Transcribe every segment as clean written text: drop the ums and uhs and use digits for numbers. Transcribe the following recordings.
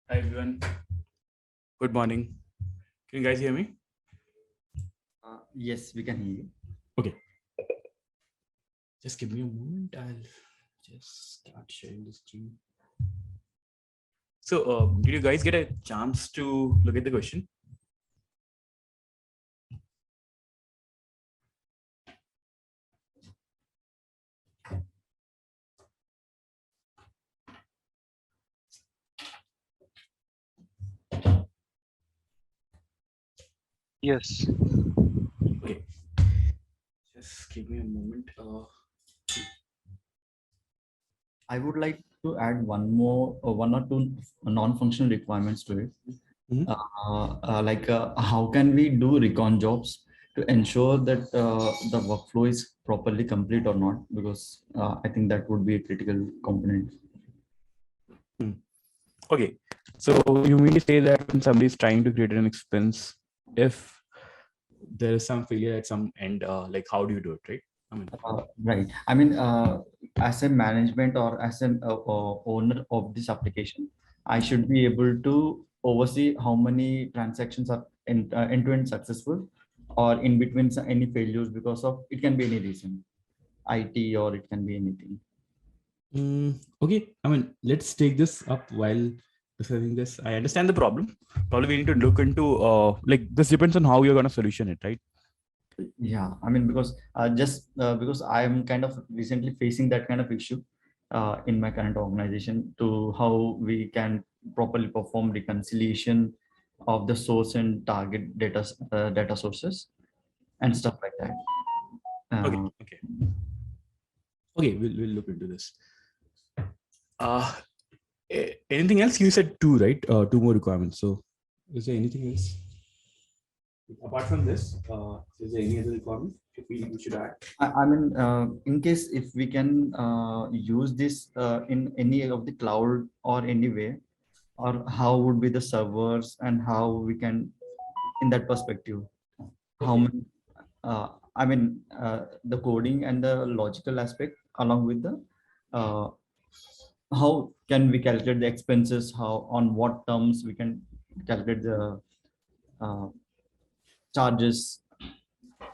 Hi everyone. Good morning. Can you guys hear me? Yes, we can hear you. Okay. Just give me a moment. I'll just start sharing the screen. So, did you guys get a chance to look at the question? Yes. Okay. Just give me a moment. I would like to add one or two non-functional requirements to it. Mhm. How can we do recon jobs to ensure that the workflow is properly complete or not? Because I think that would be a critical component. Okay. So you mean to say that when somebody is trying to create an expense, if there is some failure at some end, like how do you do it, right? I mean, Right. I mean, as a management or as an owner of this application, I should be able to oversee how many transactions are end-to-end successful, or in between any failures because of it can be any reason, IT, or it can be anything. okay. I mean, let's take this up while discussing this. I understand the problem. Probably we need to look into like this depends on how you're gonna solution it, right? Yeah, I mean, because I'm kind of recently facing that kind of issue in my current organization, to how we can properly perform reconciliation of the source and target data sources and stuff like that. Okay. Uh, Okay. Okay. We'll look into this. Uh, anything else? You said two, right? Two more requirements. So, is there anything else apart from this? Is there any other requirement we should add? I mean, in case if we can use this in any of the cloud or anywhere, or how would be the servers and how we can, in that perspective, how Okay. many, the coding and the logical aspect along with the uh, how can we calculate the expenses, how on what terms we can calculate the uh, charges,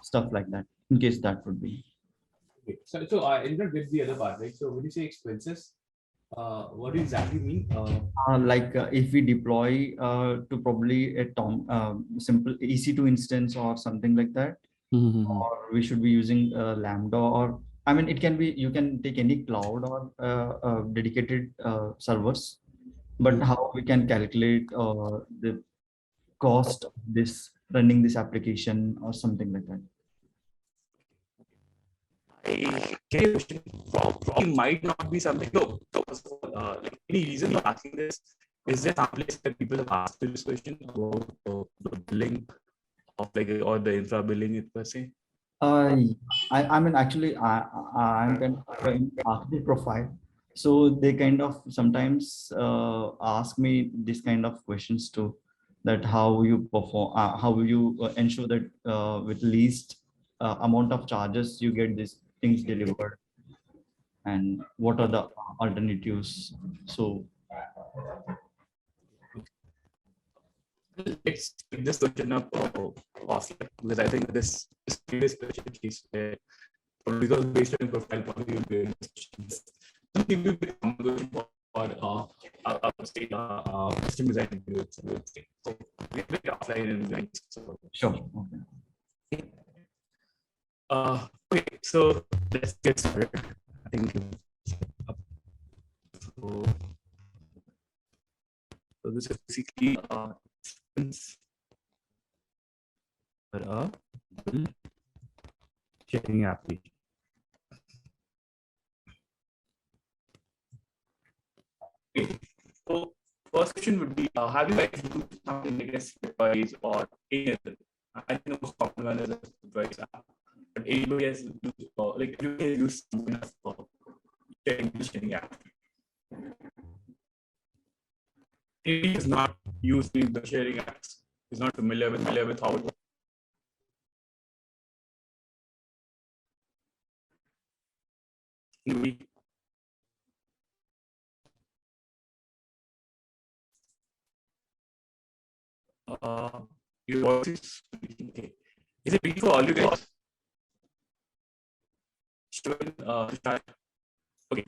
stuff like that, in case that would be. Okay. So I did not get the other part, right? So when you say expenses, what do you exactly mean? If we deploy to probably a simple EC2 instance or something like that, Mhm. or we should be using Lambda, or I mean, it can be, you can take any cloud or dedicated servers, but Mhm. how we can calculate the cost of this running this application or something like that. I get your question. Probably might not be something. No, first of all, like any reason you're asking this? Is there some place that people have asked you this question about the billing of like or the infra billing it per se? Uh, I mean, actually, I'm kind of an architect profile. So they kind of sometimes ask me this kind of questions too, that how you perform, how you ensure that with least amount of charges you get these things delivered, and what are the alternatives. So Let's take this question up off because I think this previous question is because based on profile, probably will be questions. Something will be common for system design. So we will offline and so. sure. Okay. Okay, so let's get started. I think so. So this is basically for a bill sharing application. Okay. So first question would be, have you guys used something like a Splitwise or any other? I think the most common one is a Splitwise app, but anybody has used, like you can use some kind of sharing app. He is not using the sharing apps. He's not familiar with how it works. Anybody? Your voice is okay. Is it big for all you guys? To start. Okay.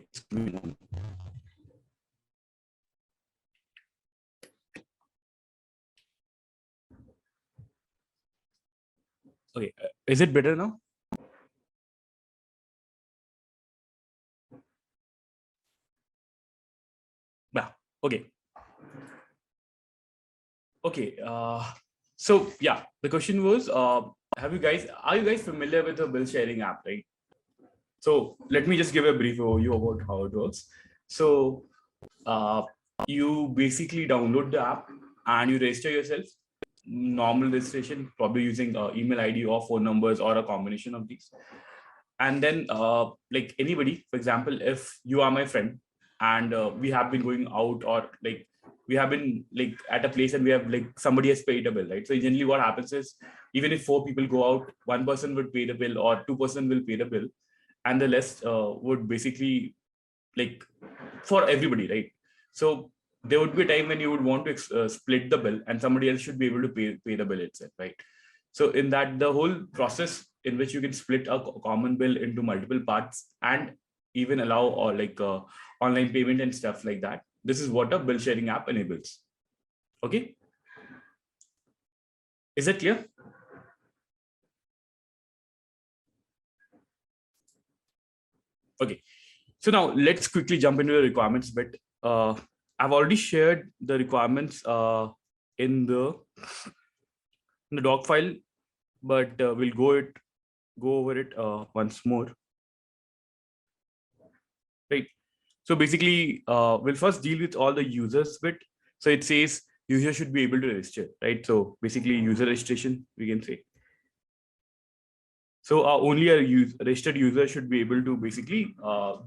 Okay. Is it better now? Yeah. Okay. Okay. So yeah, the question was, are you guys familiar with the bill sharing app, right? So let me just give a brief overview about how it works. So uh, you basically download the app and you register yourself. Normal registration, probably using email ID or phone numbers or a combination of these. And then like anybody, for example, if you are my friend and we have been going out, or like we have been like at a place and we have like somebody has paid a bill, right? So generally what happens is, even if four people go out, one person would pay the bill or two-person will pay the bill, and the rest would basically like for everybody, right? So there would be a time when you would want to split the bill and somebody else should be able to pay the bill itself, right? So in that, the whole process in which you can split a common bill into multiple parts and even allow or like online payment and stuff like that, this is what a bill sharing app enables. Okay, is that clear? Okay, so now let's quickly jump into the requirements bit. I've already shared the requirements in the doc file, but we'll go over it once more. Right. So basically, we'll first deal with all the users bit. So it says user should be able to register, right? So basically, user registration, we can say. So only a registered user should be able to basically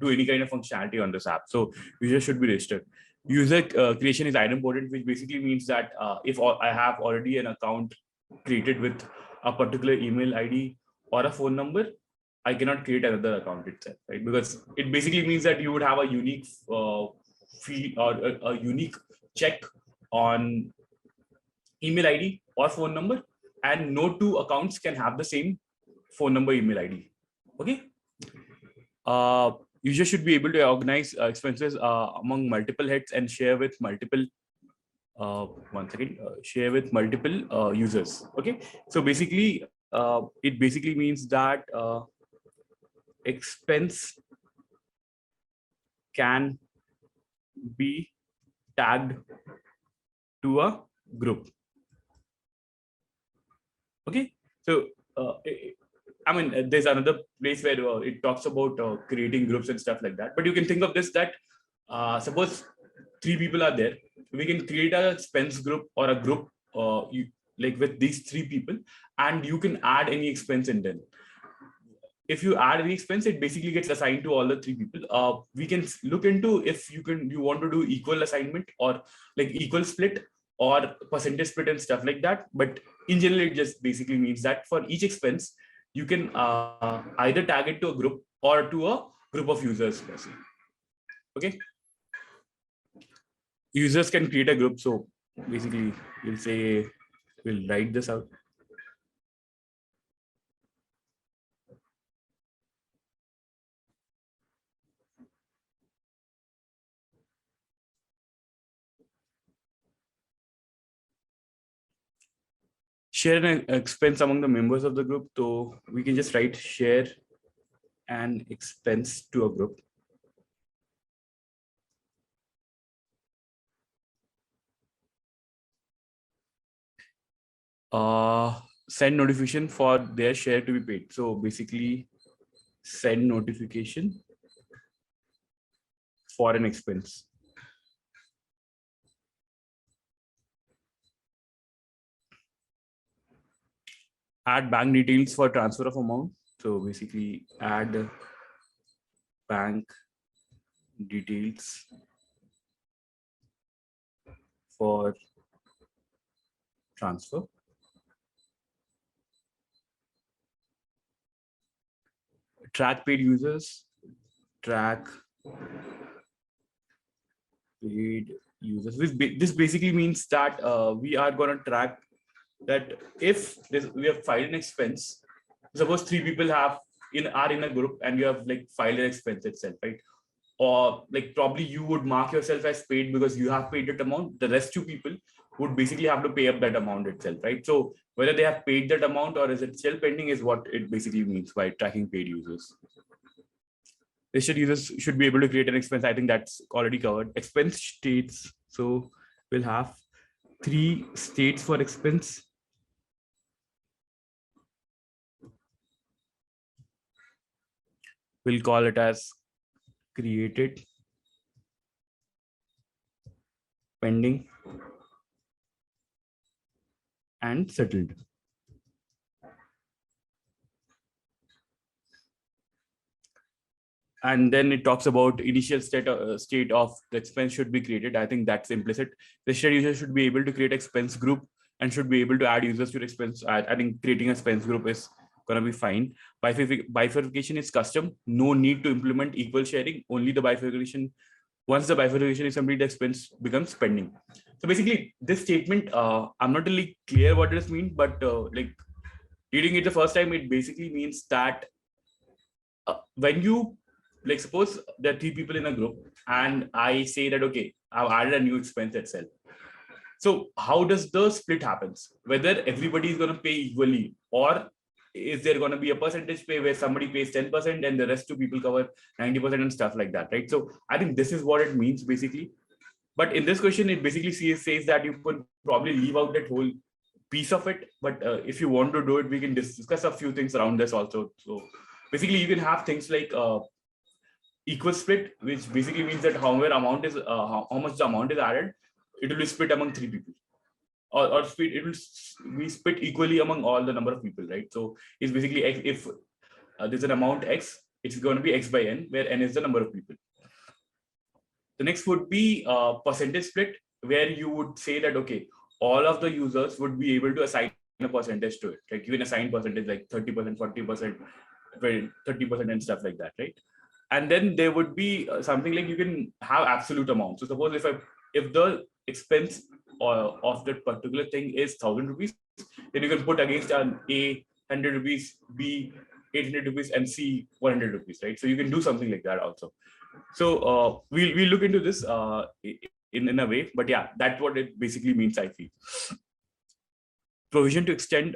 do any kind of functionality on this app. So user should be registered. User creation is idempotent, which basically means that if I have already an account created with a particular email ID or a phone number, I cannot create another account itself, right? Because it basically means that you would have a unique fee or a unique check on email ID or phone number, and no two accounts can have the same phone number, email ID. Okay. User should be able to organize expenses among multiple heads and share with multiple share with multiple users. Okay, so basically it basically means that expense can be tagged to a group. Okay, so I mean, there's another place where it talks about creating groups and stuff like that. But you can think of this that suppose three people are there, we can create a expense group or a group like with these three people, and you can add any expense in them. If you add any expense, it basically gets assigned to all the three people. We can look into if you want to do equal assignment or like equal split or percentage split and stuff like that. But in general, it just basically means that for each expense, you can either tag it to a group or to a group of users. Okay, users can create a group. So basically, we'll write this out. Share an expense among the members of the group. So we can just write share an expense to a group. Send notification for their share to be paid. So basically send notification for an expense. Add bank details for transfer of amount. So basically add bank details for transfer. Track paid users. track paid users. This basically means that we are going to track that if we have filed an expense, suppose three people are in a group and you have like filed an expense itself, right? Or like probably you would mark yourself as paid because you have paid that amount. The rest two people would basically have to pay up that amount itself, right? So whether they have paid that amount or is it still pending is what it basically means by tracking paid users. Registered users should be able to create an expense. I think that's already covered. Expense states. So we'll have 3 states for expense. We'll call it as created, pending, and settled. And then it talks about initial state of the expense should be created. I think that's implicit. The registered user should be able to create expense group and should be able to add users to the expense. I think creating a expense group is going to be fine. Bifurcation is custom. No need to implement equal sharing. Only the bifurcation. Once the bifurcation is complete, the expense becomes pending. So basically, this statement, I'm not really clear what this means, but like reading it the first time, it basically means that when you like suppose there are 3 people in a group and I say that okay, I've added a new expense itself. So how does the split happens? Whether everybody is going to pay equally, or is there going to be a percentage pay where somebody pays 10% and the rest 2 people cover 90% and stuff like that, right? So I think this is what it means basically. But in this question, it basically says that you could probably leave out that whole piece of it. But if you want to do it, we can discuss a few things around this also. So basically, you can have things like equal split, which basically means that however amount is how much the amount is added, it will be split among 3 people, or split, it will be split equally among all the number of people, right? So it's basically if there's an amount x, it's going to be x by n, where n is the number of people. The next would be percentage split, where you would say that okay, all of the users would be able to assign a percentage to it. Like you can assign percentage like 30%, 40%, 30% and stuff like that, right? And then there would be something like you can have absolute amount. So suppose if the expense of that particular thing is 1,000 rupees, then you can put against an A 100 rupees, B 800 rupees, and C 100 rupees, right? So you can do something like that also. So we'll look into this in a way, but yeah, that's what it basically means, I feel. Provision to extend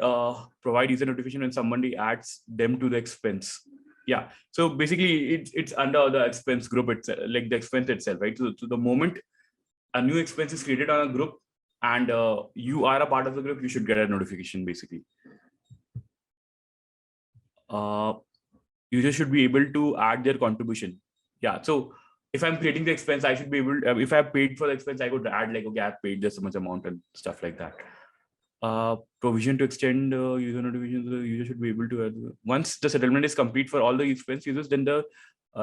provide user notification when somebody adds them to the expense. Yeah, so basically it's under the expense group. It's like the expense itself, right? So the moment a new expense is created on a group and you are a part of the group, you should get a notification basically. Users should be able to add their contribution. Yeah, so if I'm creating the expense, I should be able to, if I paid for the expense, I could add like, okay, I've paid this much amount and stuff like that. Provision to extend user notifications, the user should be able to add. Once the settlement is complete for all the expense users, then the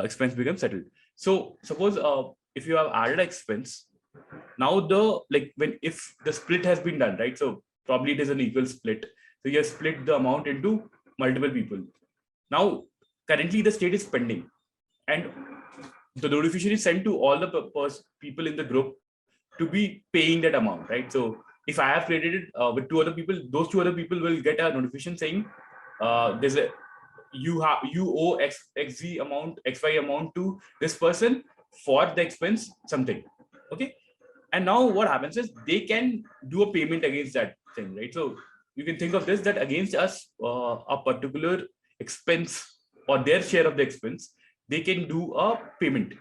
expense becomes settled. So suppose if you have added expense, now if the split has been done, right? So probably it is an equal split. So you have split the amount into multiple people. Now currently the state is pending, and the notification is sent to all the people in the group to be paying that amount, right? So if I have created it with 2 other people, those 2 other people will get a notification saying you owe xy amount to this person for the expense something. Okay, and now what happens is they can do a payment against that thing, right? So you can think of this, that against us a particular expense or their share of the expense, they can do a payment.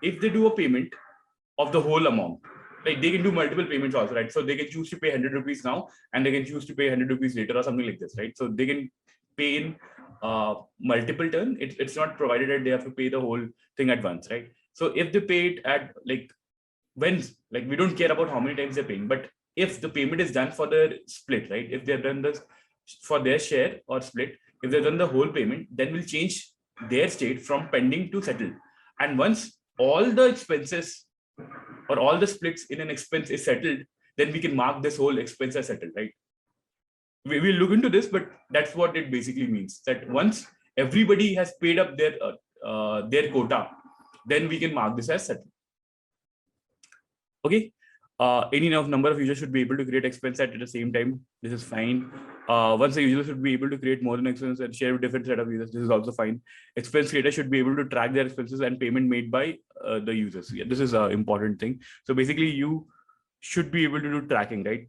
If they do a payment of the whole amount, like they can do multiple payments also, right? So they can choose to pay 100 rupees now and they can choose to pay 100 rupees later or something like this, right? So they can pay in multiple turn. It's not provided that they have to pay the whole thing at once, right? So if they pay it at when, we don't care about how many times they're paying, but if the payment is done for the split, right? If they've done this for their share or split, if they've done the whole payment, then we'll change their state from pending to settled. And once all the expenses or all the splits in an expense is settled, then we can mark this whole expense as settled, right? We'll look into this, but that's what it basically means, that once everybody has paid up their their quota, then we can mark this as settled. Okay. Any number of users should be able to create expense at the same time. This is fine. Once a user should be able to create more than expense and share with different set of users. This is also fine. Expense creator should be able to track their expenses and payment made by the users. Yeah, this is an important thing. So basically, you should be able to do tracking, right?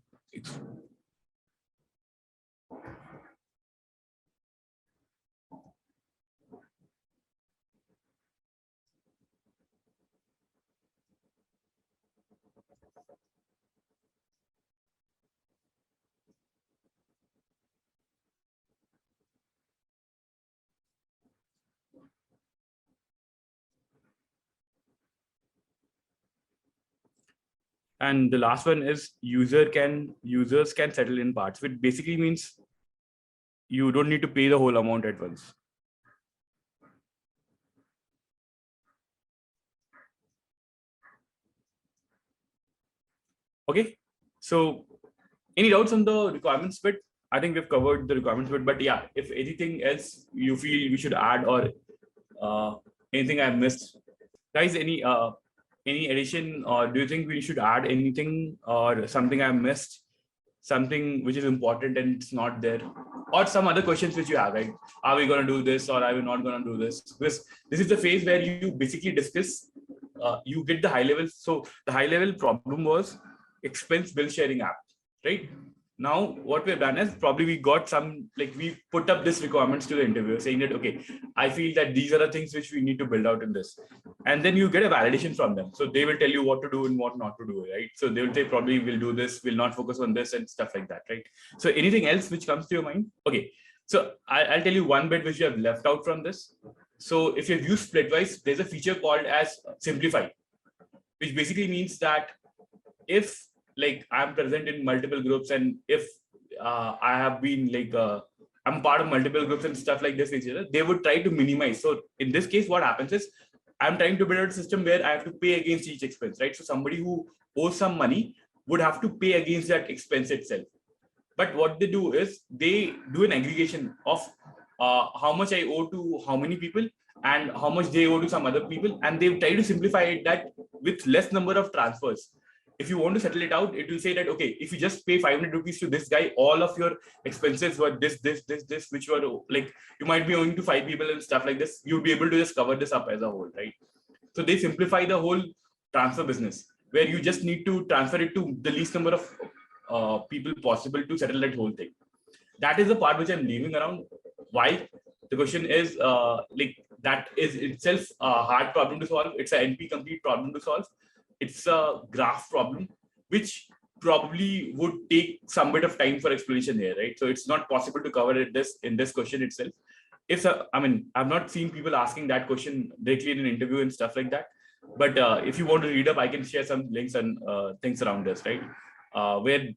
And the last one is users can settle in parts, which basically means you don't need to pay the whole amount at once. Okay. So any doubts on the requirements bit? I think we've covered the requirements bit, but yeah, if anything else you feel we should add or anything I've missed, guys, any addition, or do you think we should add anything or something I missed, something which is important and it's not there, or some other questions which you have, right? Are we going to do this or are we not going to do this? Because this is the phase where you basically discuss, you get the high level. So the high level problem was expense bill sharing app, right? Now what we've done is probably we got some, like we put up this requirements to the interviewer saying that, okay, I feel that these are the things which we need to build out in this. And then you get a validation from them. So they will tell you what to do and what not to do, right? So they will say probably we'll do this, we'll not focus on this and stuff like that, right? So anything else which comes to your mind? Okay. So I'll tell you one bit which you have left out from this. So if you've used Splitwise, there's a feature called as simplify, which basically means that if like I'm present in multiple groups and if I have been like I'm part of multiple groups and stuff like this, they would try to minimize. So in this case, what happens is I'm trying to build out a system where I have to pay against each expense, right? So somebody who owes some money would have to pay against that expense itself. But what they do is they do an aggregation of how much I owe to how many people and how much they owe to some other people, and they try to simplify it that with less number of transfers. If you want to settle it out, it will say that, okay, if you just pay 500 rupees to this guy, all of your expenses were this, which were like, you might be owing to 5 people and stuff like this. You'll be able to just cover this up as a whole, right? So they simplify the whole transfer business where you just need to transfer it to the least number of people possible to settle that whole thing. That is the part which I'm leaving around. Why? The question is like that is itself a hard problem to solve. It's an NP complete problem to solve. It's a graph problem, which probably would take some bit of time for explanation here, right? So it's not possible to cover it in this question itself. I mean, I've not seen people asking that question directly in an interview and stuff like that. But if you want to read up, I can share some links and things around this, right? Where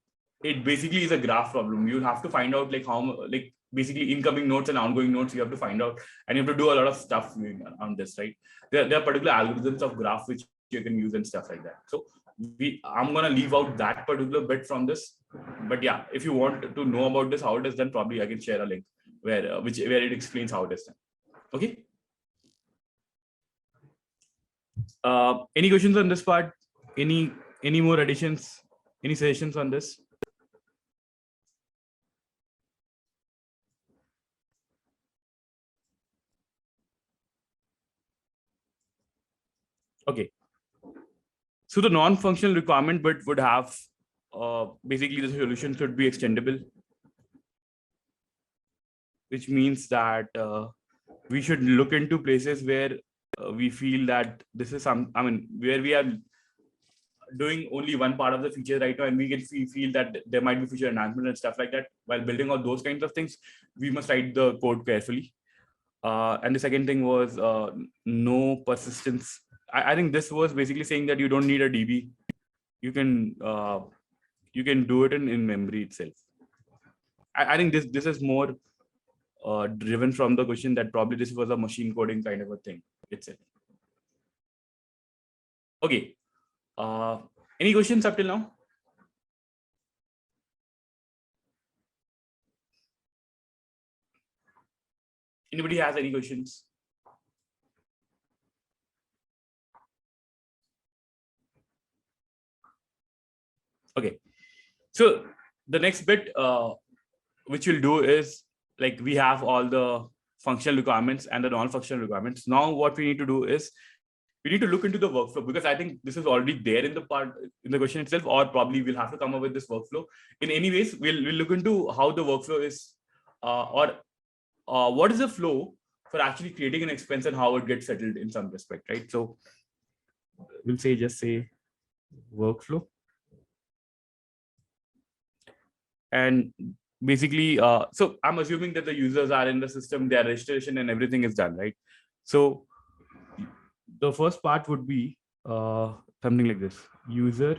it basically is a graph problem. You have to find out like like basically incoming nodes and outgoing nodes you have to find out, and you have to do a lot of stuff on this, right? There are particular algorithms of graph which you can use and stuff like that. So I'm gonna leave out that particular bit from this. But yeah, if you want to know about this, how it is done, probably I can share a link where it explains how it is done. Okay. Any questions on this part? Any more additions? Any suggestions on this? Okay. So the non-functional requirement bit would have basically the solution should be extendable, which means that we should look into places where we feel that this is where we are doing only one part of the feature right now, and we can feel that there might be feature enhancement and stuff like that. While building out those kinds of things, we must write the code carefully. And the second thing was no persistence. I think this was basically saying that you don't need a DB. You can do it in memory itself. I think this is more driven from the question that probably this was a machine coding kind of a thing itself. Okay. Any questions up till now? Anybody has any questions? Okay. So the next bit, which we'll do is like we have all the functional requirements and the non-functional requirements. Now what we need to do is we need to look into the workflow, because I think this is already there in the question itself, or probably we'll have to come up with this workflow. In any ways, we'll look into how the workflow is, or what is the flow for actually creating an expense and how it gets settled in some respect, right? So we'll just say workflow. And basically, so I'm assuming that the users are in the system, their registration and everything is done, right? So the first part would be something like this: user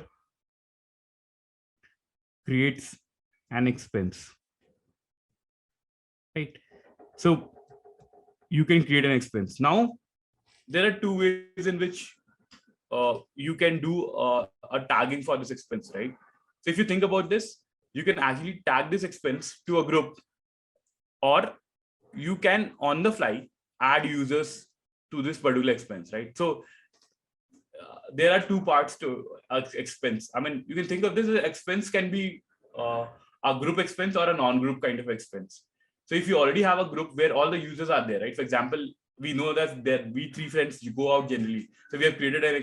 creates an expense, right? So you can create an expense. Now there are two ways in which you can do a tagging for this expense, right? So if you think about this, you can actually tag this expense to a group, or you can on the fly add users to this particular expense, right? So there are two parts to expense. I mean, you can think of this as expense can be a group expense or a non-group kind of expense. So if you already have a group where all the users are there, right? For example, we know that we three friends go out generally. So we have created an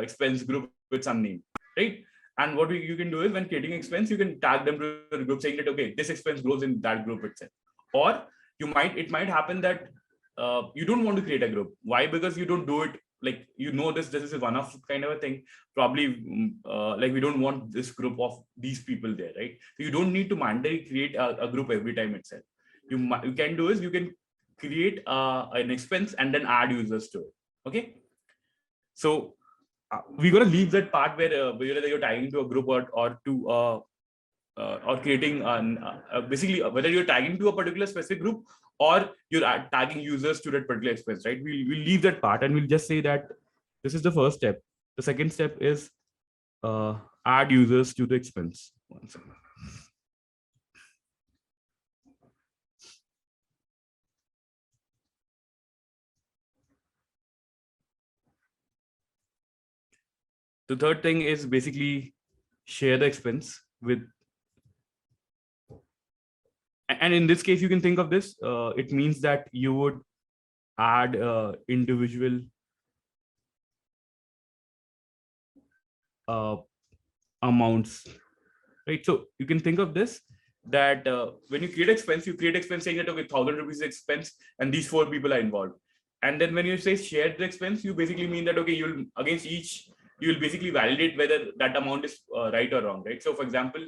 expense group with some name, right? And what you can do is when creating expense, you can tag them to the group saying that, okay, this expense goes in that group itself. Or it might happen that you don't want to create a group. Why? Because you don't do it like, this is one of kind of a thing. Probably like we don't want this group of these people there, right? So you don't need to mandatorily create a group every time itself. You can do is you can create an expense and then add users to it. Okay. So we're going to leave that part where whether you're tagging to a group or creating basically whether you're tagging to a particular specific group or you're tagging users to that particular expense, right? We'll leave that part and we'll just say that this is the first step. The second step is add users to the expense. One second. The third thing is basically share the expense with, and in this case, you can think of this, it means that you would add individual amounts, right? So you can think of this that when you create expense saying that, okay, 1,000 rupees expense and these 4 people are involved. And then when you say share the expense, you basically mean that, okay, you'll against each, you'll basically validate whether that amount is right or wrong, right? So for example,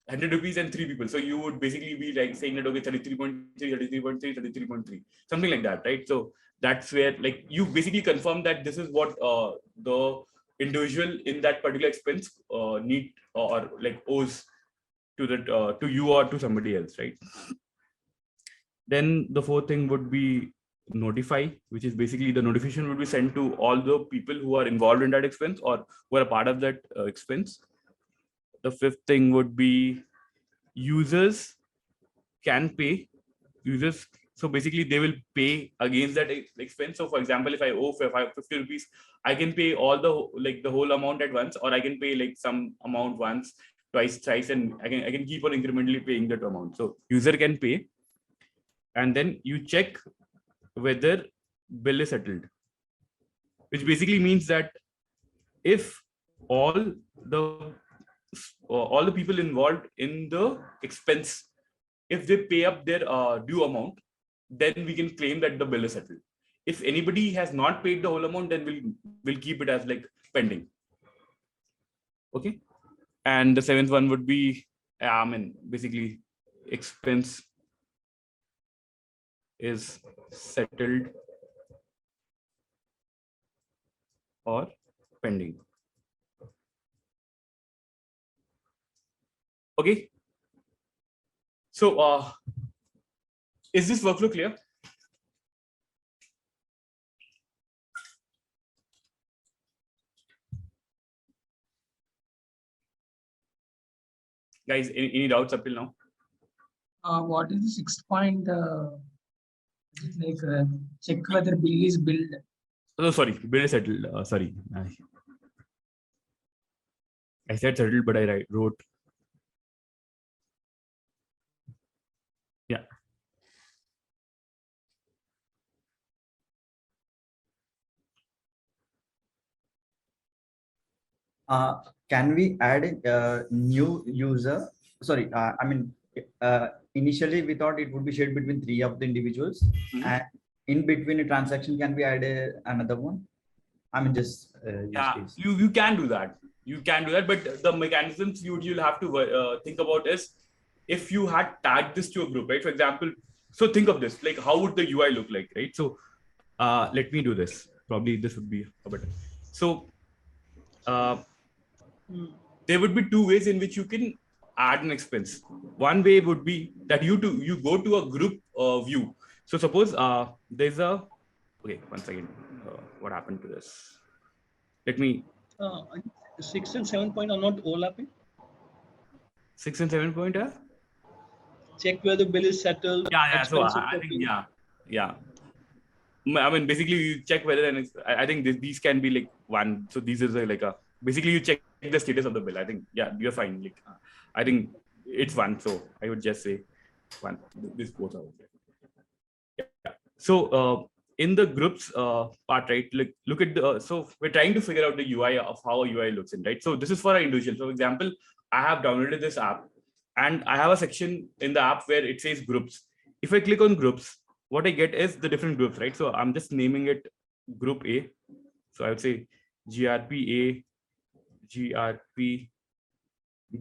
100 rupees and 3 people. So you would basically be like saying that, okay, 33.3, 33.3, 33.3, something like that, right? So that's where like you basically confirm that this is what the individual in that particular expense need or like owes to that to you or to somebody else, right? Then the fourth thing would be notify, which is basically the notification will be sent to all the people who are involved in that expense or who are a part of that expense. The fifth thing would be users can pay. Users, so basically they will pay against that expense. So for example, if I owe 50 rupees, I can pay all the whole amount at once, or I can pay like some amount once, twice, thrice, and I can keep on incrementally paying that amount. So user can pay, and then you check whether bill is settled, which basically means that if all the people involved in the expense, if they pay up their due amount, then we can claim that the bill is settled. If anybody has not paid the whole amount, then we'll keep it as like pending. Okay. And the seventh one would be, basically expense is settled or pending. Okay. So is this workflow clear? Guys, any doubts up till now? What is the sixth point? Like check whether bill is billed. Oh, sorry, bill is settled. Sorry, I said settled, but I wrote Can we add a new user? Sorry, initially we thought it would be shared between three of the individuals, and in between a transaction, can we add another one? I mean, just use Yeah, case. you can do that. You can do that, but the mechanisms you'll have to think about is if you had tagged this to a group, right? For example, so think of this, like how would the UI look like, right? So let me do this. Probably this would be a better. So uh, there would be two ways in which you can add an expense. One way would be that you go to a group view. So suppose there's a, okay, one second. What happened to this? Let me. 6 and 7 point are not overlapping. 6 and 7 point. Check whether bill is settled. Yeah. So I think yeah. I mean, basically you check whether, and I think these can be like one. So these is like a, basically you check the status of the bill. I think, yeah, you're fine. Like, I think it's one. So I would just say one. This both are okay. Yeah. So in the groups part, right? Like look at the. So we're trying to figure out the UI of how a UI looks in, right? So this is for an individual. So for example, I have downloaded this app, and I have a section in the app where it says groups. If I click on groups, what I get is the different groups, right? So I'm just naming it group A. So I would say GRP A, GRP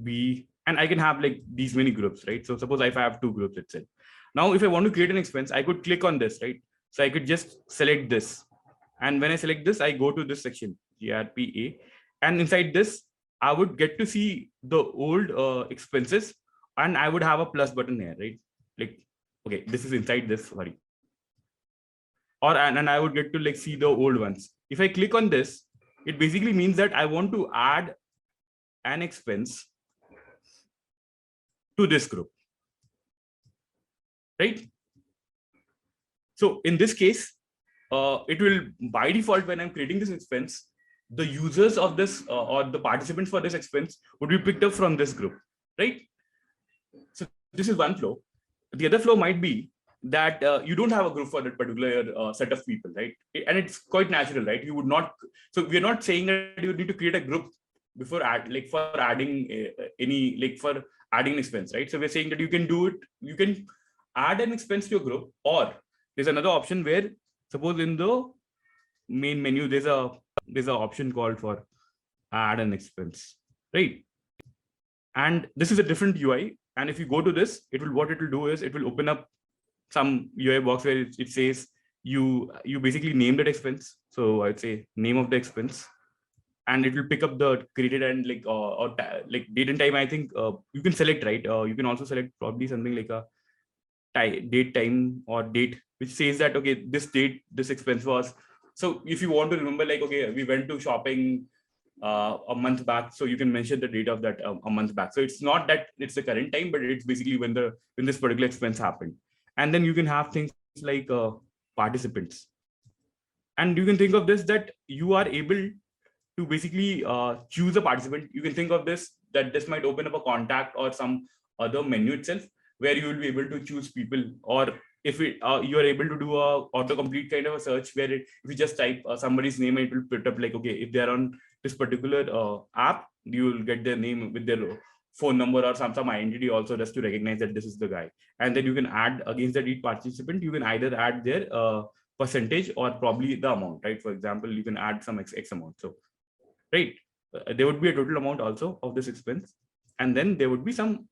B, and I can have like these many groups, right? So suppose if I have two groups itself. Now, if I want to create an expense, I could click on this, right? So I could just select this. And when I select this, I go to this section, GRP A. And inside this, I would get to see the old expenses, and I would have a plus button here, right? Like, okay, this is inside this, sorry. Or and I would get to like see the old ones. If I click on this, it basically means that I want to add an expense to this group, right? So in this case, it will by default, when I'm creating this expense, the users of this or the participants for this expense would be picked up from this group, right? So this is one flow. The other flow might be that you don't have a group for that particular set of people, right? And it's quite natural, right? You would not. So we're not saying that you need to create a group before adding any, like for adding an expense, right? So we're saying that you can do it. You can add an expense to your group, or there's another option where, suppose in the main menu, there's an option called for add an expense, right? And this is a different UI. And if you go to this, what it will do is it will open up some UI box where it says you basically name that expense. So I'd say name of the expense, and it will pick up the created and like like date and time. I think you can select, right? You can also select probably something like a date, time, or date, which says that okay, this date this expense was. So if you want to remember, like okay, we went to shopping a month back, so you can mention the date of that a month back. So it's not that it's the current time, but it's basically when this particular expense happened. And then you can have things like participants, and you can think of this that you are able to basically choose a participant. You can think of this that this might open up a contact or some other menu itself where you will be able to choose people, or if you are able to do a autocomplete kind of a search where if you just type somebody's name, it will put up like okay, if they are on this particular app, you will get their name with their phone number or some identity also, just to recognize that this is the guy. And then you can add against that each participant, you can either add their percentage or probably the amount, right? For example, you can add some X amount. So right, there would be a total amount also of this expense, and then there would be some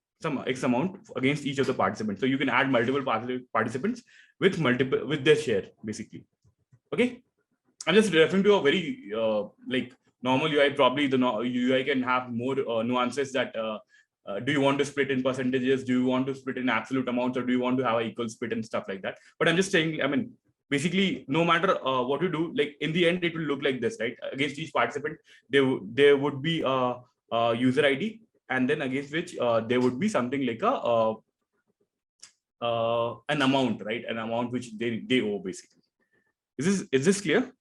X amount against each of the participants. So you can add multiple participants with their share, basically. Okay, I'm just referring to a very like normal UI. Probably the UI can have more nuances that do you want to split in percentages, do you want to split in absolute amounts, or do you want to have an equal split and stuff like that. But I'm just saying, I mean, basically, no matter what you do, like in the end, it will look like this, right? Against each participant, there would be a user ID, and then against which there would be something like an amount, right? An amount which they owe, basically. Is this clear?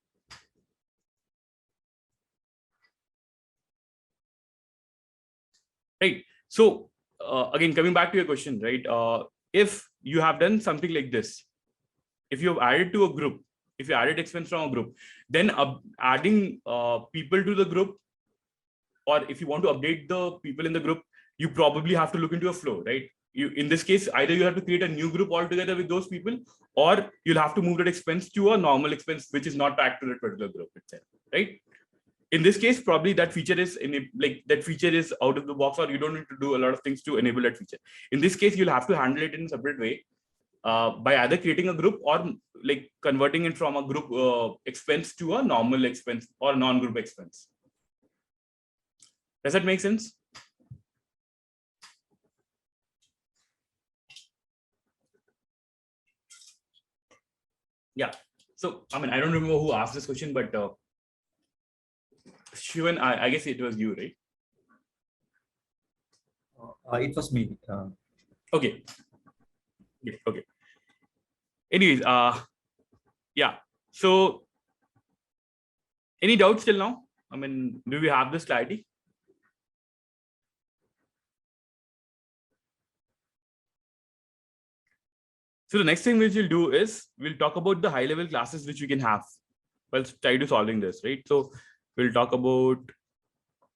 Right. So again, coming back to your question, right? If you have done something like this, if you have added to a group, if you added expense from a group, then adding people to the group or if you want to update the people in the group, you probably have to look into a flow, right? In this case, either you have to create a new group altogether with those people, or you'll have to move that expense to a normal expense, which is not tagged to that particular group itself, right? In this case, probably that feature is out of the box, or you don't need to do a lot of things to enable that feature. In this case, you'll have to handle it in a separate way by either creating a group or like converting it from a group expense to a normal expense or non-group expense. Does that make sense? Yeah. So, I mean, I don't remember who asked this question, but Shivan, I guess it was you, right? It was me. Okay. Okay. Anyways, yeah. So, any doubts till now? I mean, do we have this clarity? So the next thing which we'll do is we'll talk about the high-level classes which we can have. Well, try to solving this, right? So we'll talk about,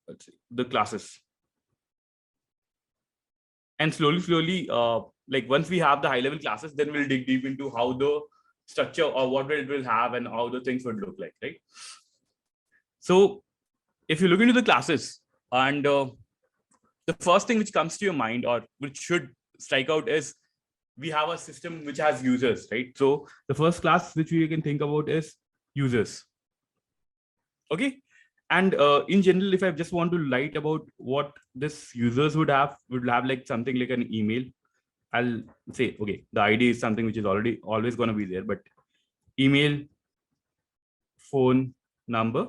let's see, the classes. And slowly, like once we have the high-level classes, then we'll dig deep into how the structure or what it will have and how the things would look like, right? So if you look into the classes, and the first thing which comes to your mind or which should strike out is we have a system which has users, right? So the first class which we can think about is users. Okay. And in general, if I just want to write about what this users would have like something like an email. I'll say, okay, the ID is something which is always going to be there, but email, phone number.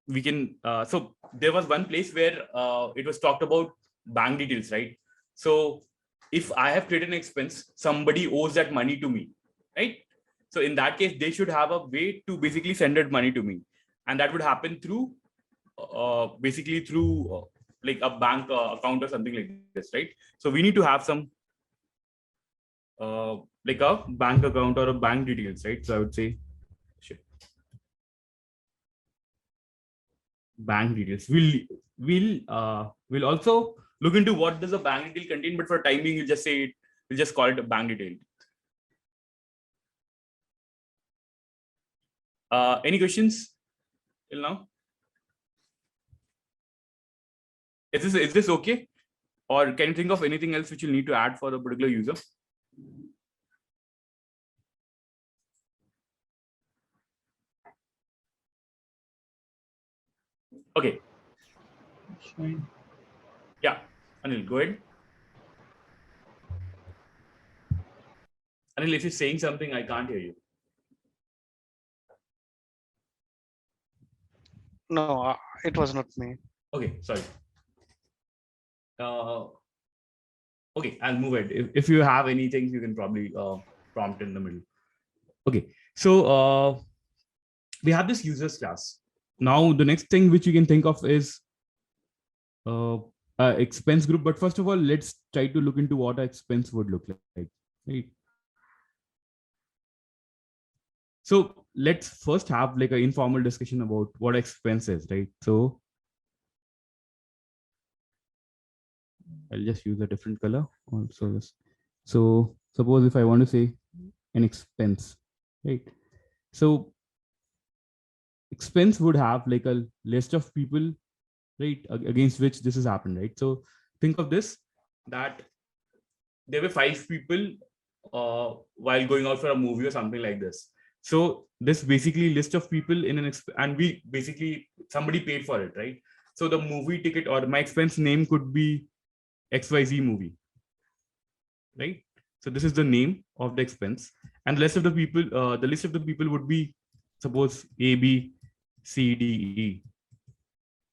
We can, so there was one place where it was talked about bank details, right? So if I have created an expense, somebody owes that money to me, right? So in that case, they should have a way to basically send that money to me. And that would happen through, basically through like a bank account or something like this, right? So we need to have some like a bank account or a bank details, right? So I would say, bank details. We'll also look into what does a bank detail contain, but for time being, we'll just call it a bank detail. Any questions till now? Is this okay? Or can you think of anything else which you'll need to add for a particular user? Okay. Fine. Yeah, Anil, go ahead. Anil, if you're saying something, I can't hear you. No, it was not me. Okay, sorry. Okay, I'll move ahead. If you have anything, you can probably prompt in the middle. Okay, so we have this users class. Now, the next thing which you can think of is expense group. But first of all, let's try to look into what an expense would look like. Right? So let's first have like an informal discussion about what expense is, right? So I'll just use a different color also. So suppose if I want to say an expense, right? So expense would have like a list of people, right, against which this has happened, right? So think of this, that there were 5 people while going out for a movie or something like this. So this basically list of people in and we basically, somebody paid for it, right? So the movie ticket or my expense name could be XYZ movie, right? So this is the name of the expense, and the list of the people would be, suppose A, B, C, D, E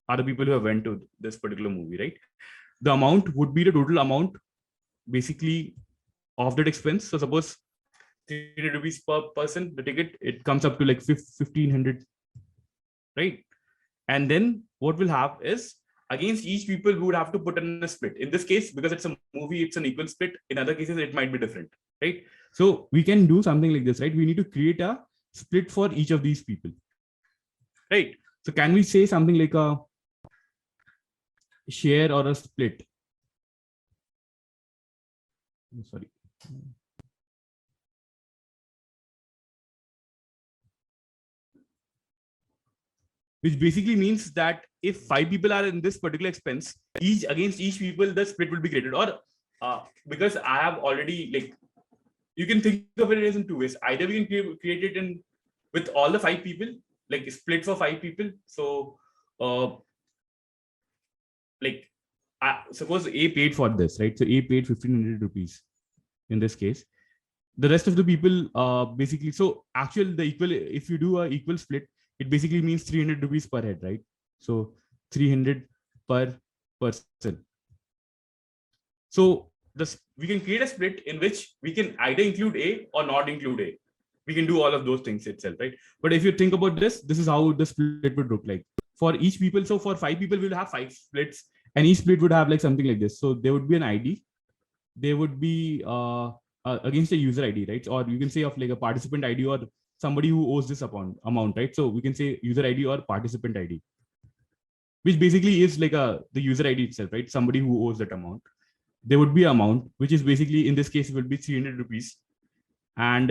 are the people who have went to this particular movie, right? The amount would be the total amount basically of that expense. So suppose 300 rupees per person, the ticket, it comes up to like 1500, right? And then what we'll have is, against each people, we would have to put in a split. In this case, because it's a movie, it's an equal split. In other cases, it might be different, right? So we can do something like this, right? We need to create a split for each of these people, right? So can we say something like a share or a split? Sorry. Which basically means that if 5 people are in this particular expense, each against each people, the split will be created. Or because I have already, like, you can think of it as in two ways. Either we can create it in with all the 5 people, like split for 5 people. So like suppose A paid for this, right? So A paid 1,500 rupees in this case. The rest of the people basically, so actually the equal, if you do a equal split, it basically means 300 rupees per head, right? So 300 per person. So this, we can create a split in which we can either include A or not include A. We can do all of those things itself, right? But if you think about this, this is how the split would look like for each people. So for 5 people, we'll have 5 splits, and each split would have like something like this. So there would be an ID. There would be against a user ID, right? Or you can say of like a participant ID or somebody who owes this amount, right? So we can say user ID or participant ID, which basically is like the user ID itself, right? Somebody who owes that amount. There would be amount, which is basically in this case it would be 300 rupees, and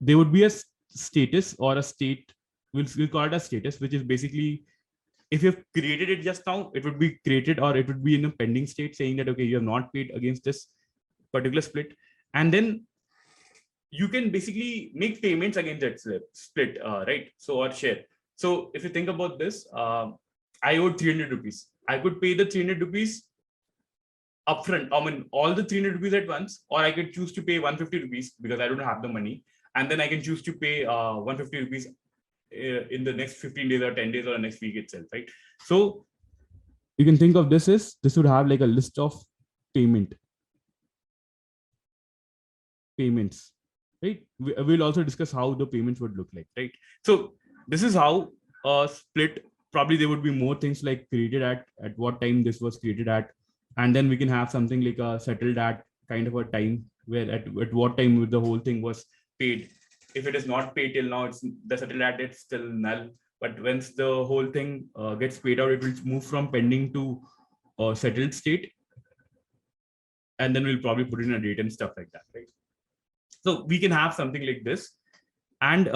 there would be a status or a state. We'll call it a status, which is basically, if you've created it just now, it would be created, or it would be in a pending state saying that, okay, you have not paid against this particular split. And then you can basically make payments against that split, right? So, or share. So if you think about this, I owed 300 rupees. I could pay the 300 rupees upfront. I mean, all the 300 rupees at once, or I could choose to pay 150 rupees because I don't have the money. And then I can choose to pay 150 rupees in the next 15 days or 10 days or next week itself, right? So you can think of this as, this would have like a list of payments, right? We'll also discuss how the payments would look like, right? So this is how a split, probably there would be more things like created at what time this was created at, and then we can have something like a settled at kind of a time, where at what time the whole thing was paid. If it is not paid till now, it's the settled at, it's still null. But once the whole thing gets paid out, it will move from pending to settled state, and then we'll probably put in a date and stuff like that, right? So we can have something like this. And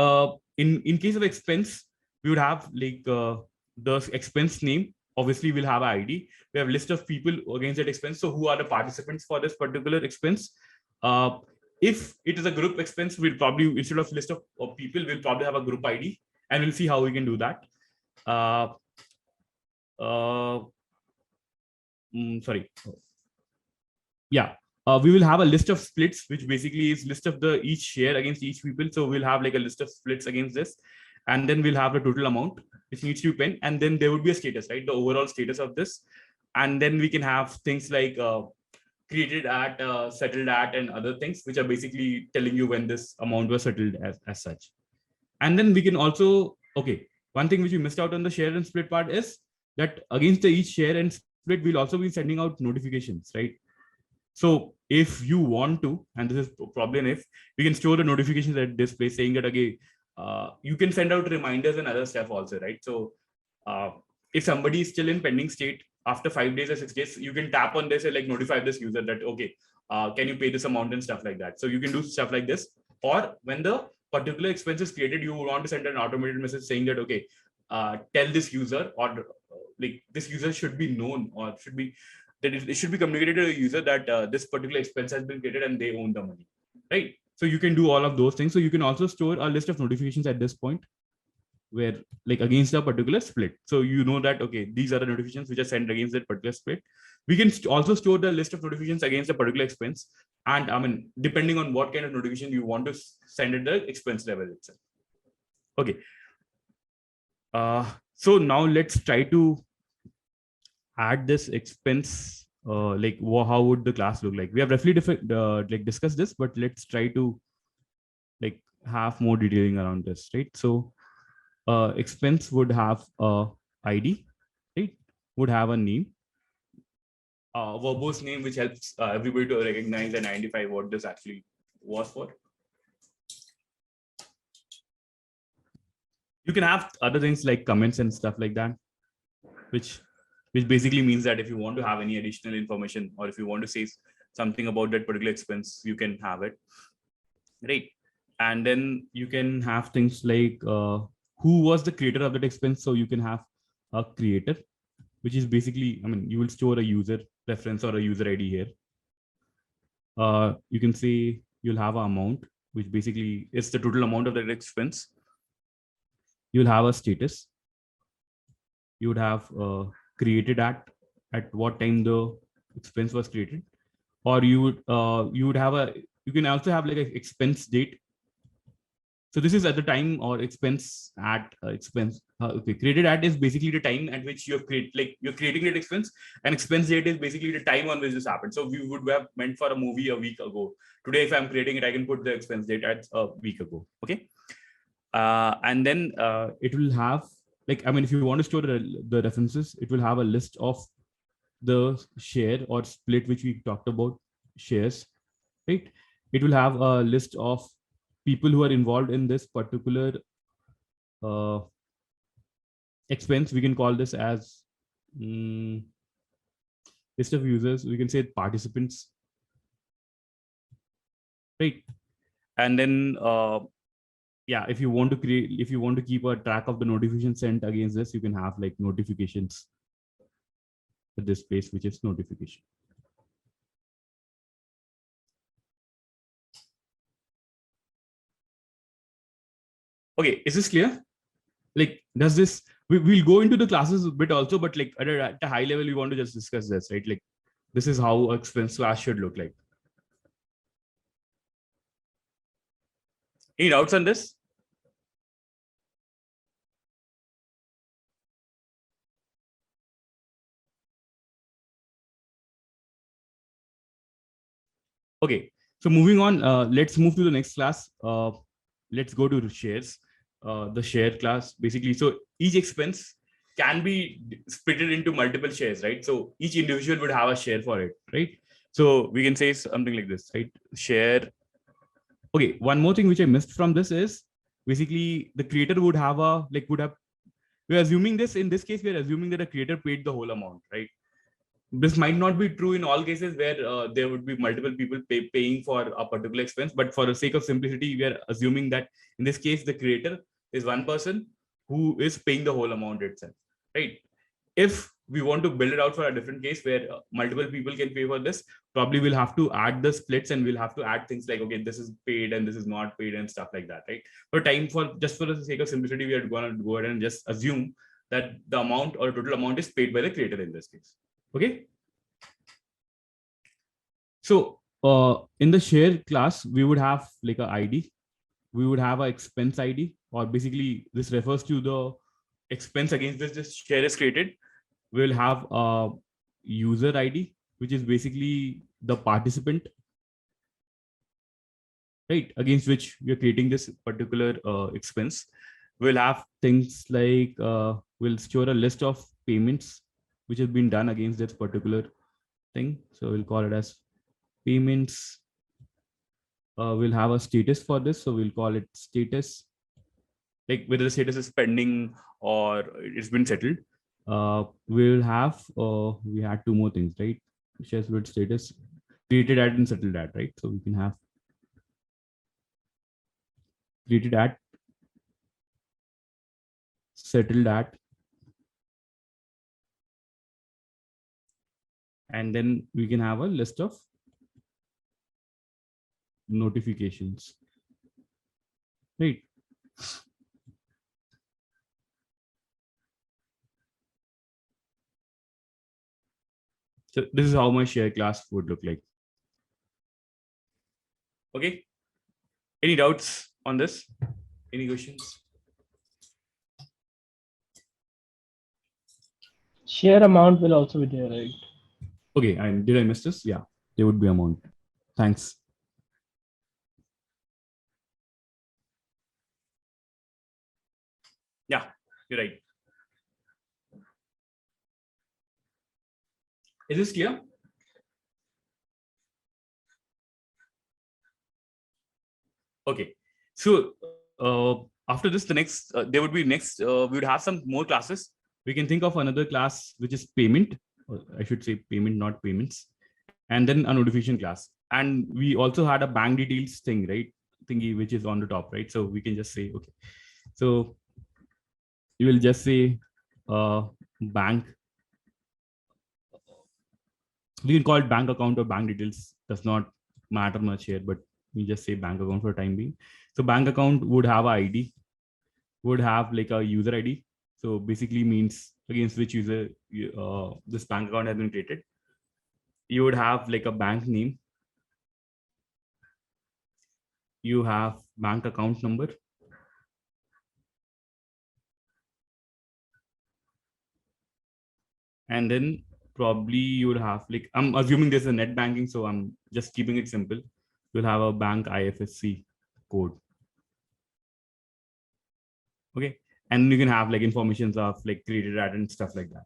in case of expense, we would have like the expense name. Obviously, we'll have an ID. We have a list of people against that expense. So who are the participants for this particular expense? If it is a group expense, we'll probably, instead of list of people, we'll probably have a group ID, and we'll see how we can do that. Sorry. Yeah. We will have a list of splits, which basically is list of the each share against each people. So we'll have like a list of splits against this, and then we'll have the total amount which needs to be paid, and then there would be a status, right? The overall status of this, and then we can have things like created at, settled at, and other things which are basically telling you when this amount was settled as such. And then we can also, okay, one thing which we missed out on the share and split part is that against each share and split, we'll also be sending out notifications, right? So if you want to, and this is probably an if, we can store the notifications at this place saying that, okay, you can send out reminders and other stuff also, right? So if somebody is still in pending state after 5 days or 6 days, you can tap on this and like notify this user that, okay, can you pay this amount and stuff like that. So you can do stuff like this. Or when the particular expense is created, you want to send an automated message saying that, okay, tell this user, or like this user should be known, or should be, that it should be communicated to the user that this particular expense has been created and they own the money, right? So you can do all of those things. So you can also store a list of notifications at this point, where like against a particular split. So you know that, okay, these are the notifications which are sent against that particular split. We can also store the list of notifications against a particular expense. And I mean, depending on what kind of notification you want to send at the expense level itself. Okay. So now let's try to add this expense, like how would the class look like? We have roughly like discussed this, but let's try to like have more detailing around this, right? So expense would have a ID, right? Would have a name, verbose name, which helps everybody to recognize and identify what this actually was for. You can have other things like comments and stuff like that, which basically means that if you want to have any additional information or if you want to say something about that particular expense, you can have it, right? And then you can have things like who was the creator of that expense. So you can have a creator, which is basically, I mean, you will store a user reference or a user ID here. You can say you'll have an amount, which basically is the total amount of that expense. You'll have a status. You would have created at what time the expense was created, or you would have you can also have like an expense date. So this is at the time, or expense at expense. Okay, created at is basically the time at which you're creating that expense, and expense date is basically the time on which this happened. So we would have meant for a movie a week ago. Today, if I'm creating it, I can put the expense date at a week ago. Okay, and then it will have, like, I mean, if you want to store the references, it will have a list of the share or split which we talked about, shares, right? It will have a list of people who are involved in this particular expense. We can call this as list of users. We can say participants, right? And then yeah, if you want to keep a track of the notification sent against this, you can have like notifications at this place, which is notification. Okay, is this clear? Like, does this, we'll go into the classes a bit also, but like at a high level, we want to just discuss this, right? Like, this is how expense class should look like. Any doubts on this? Okay, so moving on, let's move to the next class. Let's go to shares, the share class, basically. So each expense can be split into multiple shares, right? So each individual would have a share for it, right? So we can say something like this, right? Share. Okay, one more thing which I missed from this is basically the creator would have we're assuming this, in this case, we're assuming that a creator paid the whole amount, right? This might not be true in all cases where there would be multiple people paying for a particular expense, but for the sake of simplicity, we are assuming that in this case, the creator is one person who is paying the whole amount itself, right? If we want to build it out for a different case where multiple people can pay for this, probably we'll have to add the splits and we'll have to add things like, okay, this is paid and this is not paid and stuff like that, right? For just for the sake of simplicity, we are going to go ahead and just assume that the amount or total amount is paid by the creator in this case. Okay. So in the share class, we would have like an ID. We would have an expense ID, or basically this refers to the expense against which this share is created. We'll have a user ID, which is basically the participant, right, against which we are creating this particular expense. We'll have things like we'll store a list of payments which has been done against this particular thing. So we'll call it as payments. We'll have a status for this. So we'll call it status, like whether the status is pending or it's been settled. We'll have, we had two more things, right? Shares with status, created at and settled at, right? So we can have created at, settled at, and then we can have a list of notifications, right? So this is how my share class would look like. Okay. Any doubts on this? Any questions? Share amount will also be there, right? Okay, and did I miss this? Yeah, there would be amount. Thanks. Yeah, you're right. Is this clear? Okay, so after this, the next, there would be next, we would have some more classes. We can think of another class, which is payment, or I should say payment, not payments, and then a notification class. And we also had a bank details thing, right? Thingy, which is on the top, right? So we can just say, okay, so you will just say bank. We can call it bank account or bank details, does not matter much here, but we just say bank account for the time being. So bank account would have a ID, would have like a user ID. So basically means against which user this bank account has been created. You would have like a bank name. You have bank account number. And then probably you would have like, I'm assuming there's a net banking, so I'm just keeping it simple. You'll have a bank IFSC code. Okay. And you can have like informations of like created at and stuff like that.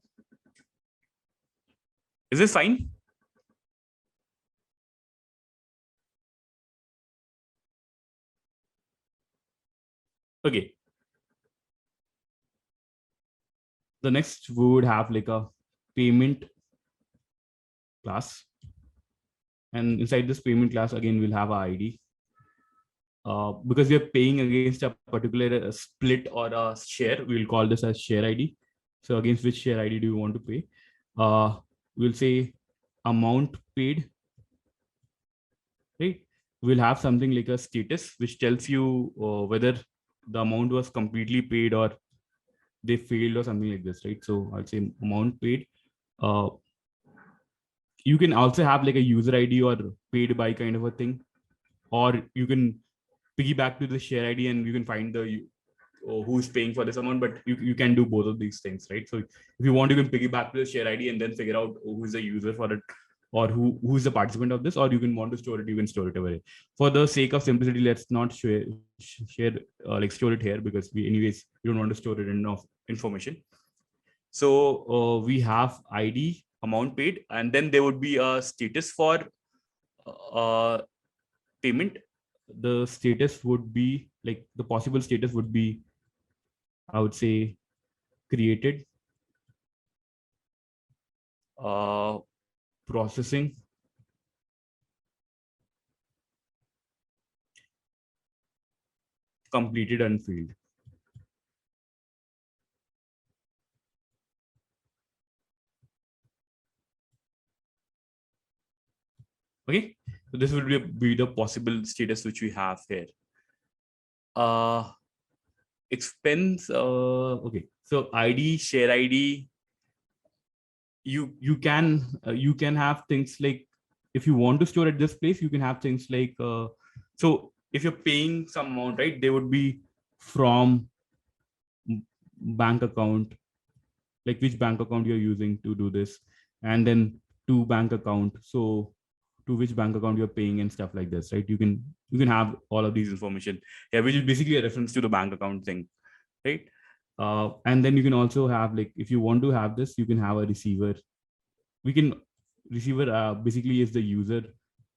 Is this fine? Okay. The next we would have like a payment class. And inside this payment class, again, we'll have our ID. Because we are paying against a particular split or a share, we'll call this as share ID. So against which share ID do you want to pay? We'll say amount paid, right? We'll have something like a status, which tells you whether the amount was completely paid or they failed or something like this, right? So I'll say amount paid. You can also have like a user ID or paid by kind of a thing, or you can piggyback to the share ID and you can find the who's paying for this amount, but you can do both of these things, right? So if you want, you can piggyback to the share ID and then figure out who's the user for it, or who's the participant of this, or you can want to store it, you can store it away. For the sake of simplicity, let's not share like store it here, because we don't want to store it in information. So we have ID, amount paid, and then there would be a status for payment. The status would be like, the possible status would be, I would say, created, processing, completed, and failed. Okay, so this would be the possible status which we have here. Expense. Okay, so ID, share ID. You can have things like, if you want to store at this place, you can have things like, so if you're paying some amount, right, they would be from bank account, like which bank account you're using to do this, and then to bank account, so to which bank account you're paying and stuff like this, right? You can have all of these information, yeah, which is basically a reference to the bank account thing, right? And then you can also have, like, if you want to have this, you can have a receiver. Receiver basically is the user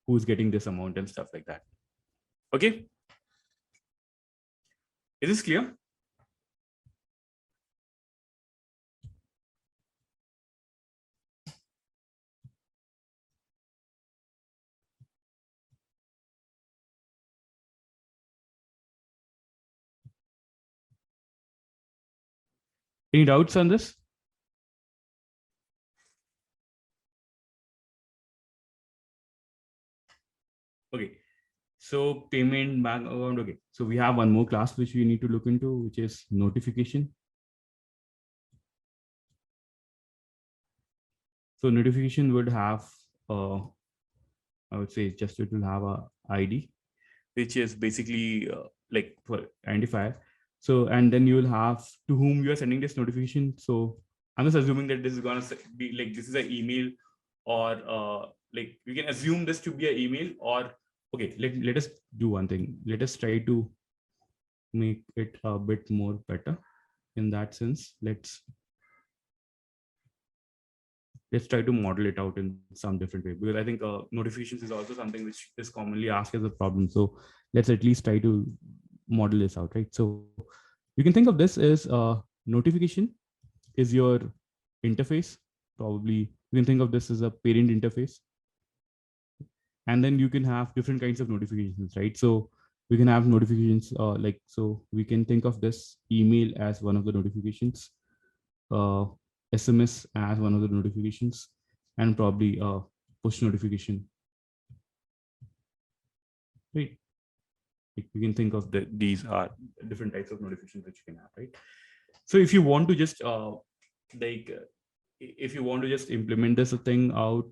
who's getting this amount and stuff like that. Okay, is this clear? Any doubts on this? Okay, so payment, bank account. Okay, so we have one more class which we need to look into, which is notification. So notification would have, I would say, just it will have a ID, which is basically like for identifier. So, and then you will have to whom you are sending this notification. So I'm just assuming that this is gonna be like, this is an email, or like we can assume this to be an email, or okay, let us do one thing. Let us try to make it a bit more better in that sense. Let's try to model it out in some different way, because I think notifications is also something which is commonly asked as a problem. So let's at least try to model this out, right? So you can think of this as notification is your interface. Probably you can think of this as a parent interface. And then you can have different kinds of notifications, right? So we can have notifications so we can think of this email as one of the notifications, SMS as one of the notifications, and probably push notification, right? We can think of these are different types of notifications that you can have, right? So if you want to just if you want to just implement this thing out,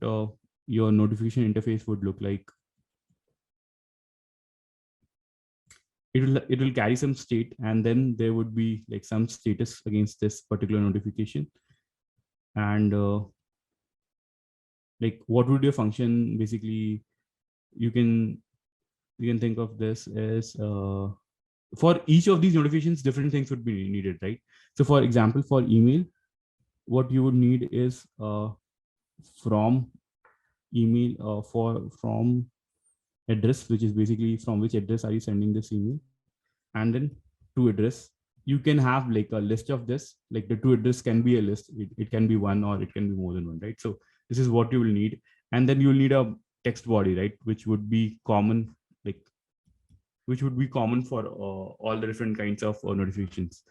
your notification interface would look like, it will carry some state, and then there would be like some status against this particular notification. And like what would your function basically, you can think of this as for each of these notifications, different things would be needed, right? So for example, for email, what you would need is from email from address, which is basically from which address are you sending this email, and then to address. You can have like a list of this, like the to address can be a list. It can be one or it can be more than one, right? So this is what you will need. And then you will need a text body, right? Which would be common, for all the different kinds of notifications.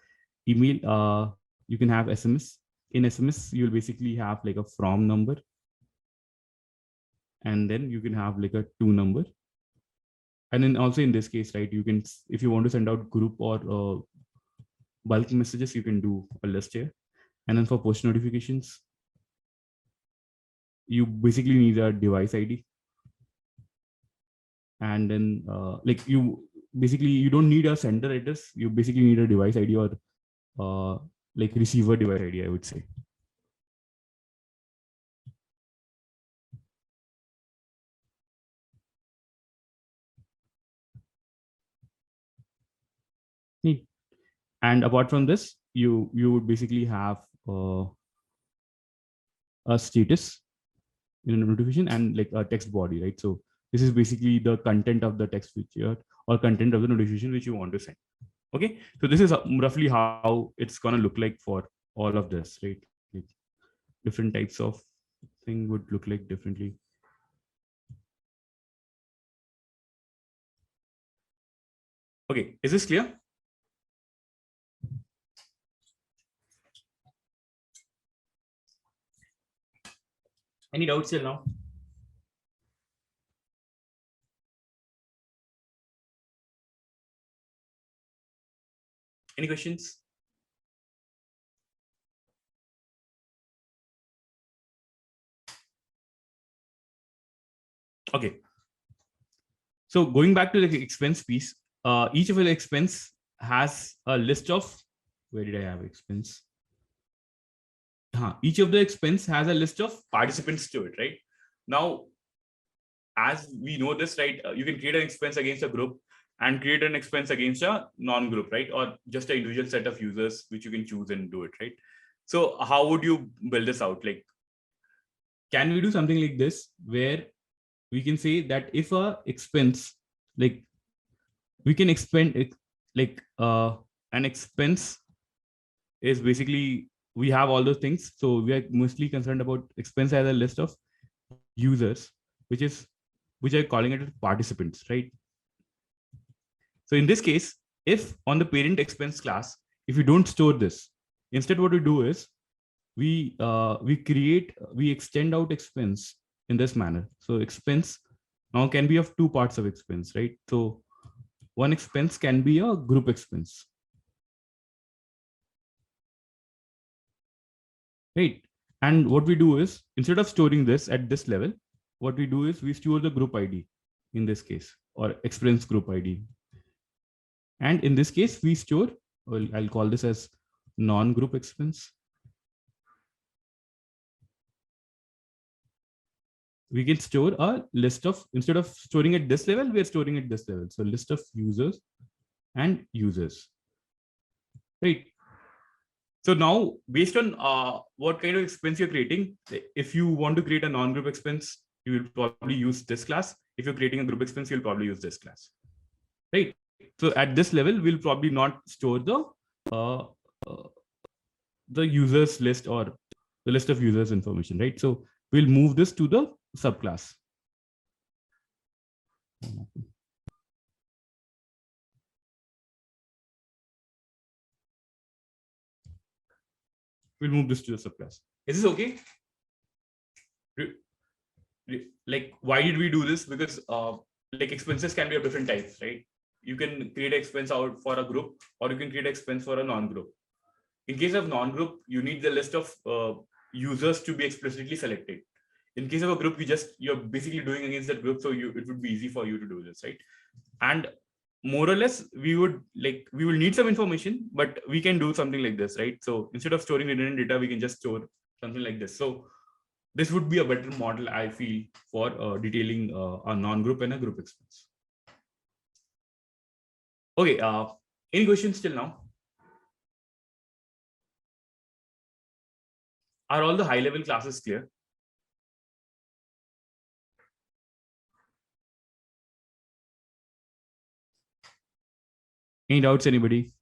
Email, you can have SMS. In SMS, you'll basically have like a from number, and then you can have like a to number. And then also in this case, right, you can, if you want to send out group or bulk messages, you can do a list here. And then for push notifications, you basically need a device ID. And then you don't need a sender address. You basically need a device ID or like receiver device ID, I would say. And apart from this, you would basically have a status in a notification and like a text body, right? So this is basically the content of the text feature or content of the notification which you want to send. Okay, so this is roughly how it's gonna look like for all of this, right? Like different types of thing would look like differently. Okay, is this clear? Any doubts till now? Any questions? Okay. So going back to the expense piece, each of the expense has a list of, where did I have expense? Each of the expense has a list of participants to it, right? Now, as we know this, right, you can create an expense against a group and create an expense against a non-group, right? Or just an individual set of users, which you can choose and do it, right? So how would you build this out? Like, can we do something like this where we can say that if a expense, like we can expend it, like an expense is basically, we have all those things. So we are mostly concerned about expense as a list of users, which are calling it participants, right? So in this case, if on the parent expense class, if you don't store this, instead what we do is we extend out expense in this manner. So expense now can be of two parts of expense, right? So one expense can be a group expense, right? And what we do is, instead of storing this at this level, what we do is we store the group ID in this case, or expense group ID. And in this case, we store, well, I'll call this as non-group expense. We can store a list of, instead of storing at this level, we're storing at this level. So list of users and users, right? So now, based on what kind of expense you're creating, if you want to create a non-group expense, you will probably use this class. If you're creating a group expense, you'll probably use this class, right? So at this level, we'll probably not store uh, users list or the list of users information, right? So we'll move this to the subclass. We'll move this to the subclass. Is this okay? Like, why did we do this? Because like expenses can be of different types, right? You can create expense out for a group, or you can create expense for a non-group. In case of non-group, you need the list of users to be explicitly selected. In case of a group, you're basically doing against that group, so it would be easy for you to do this, right? And more or less, we will need some information, but we can do something like this, right? So instead of storing redundant data, we can just store something like this. So this would be a better model, I feel, for detailing a non-group and a group expense. Okay, any questions till now? Are all the high-level classes clear? Any doubts, anybody?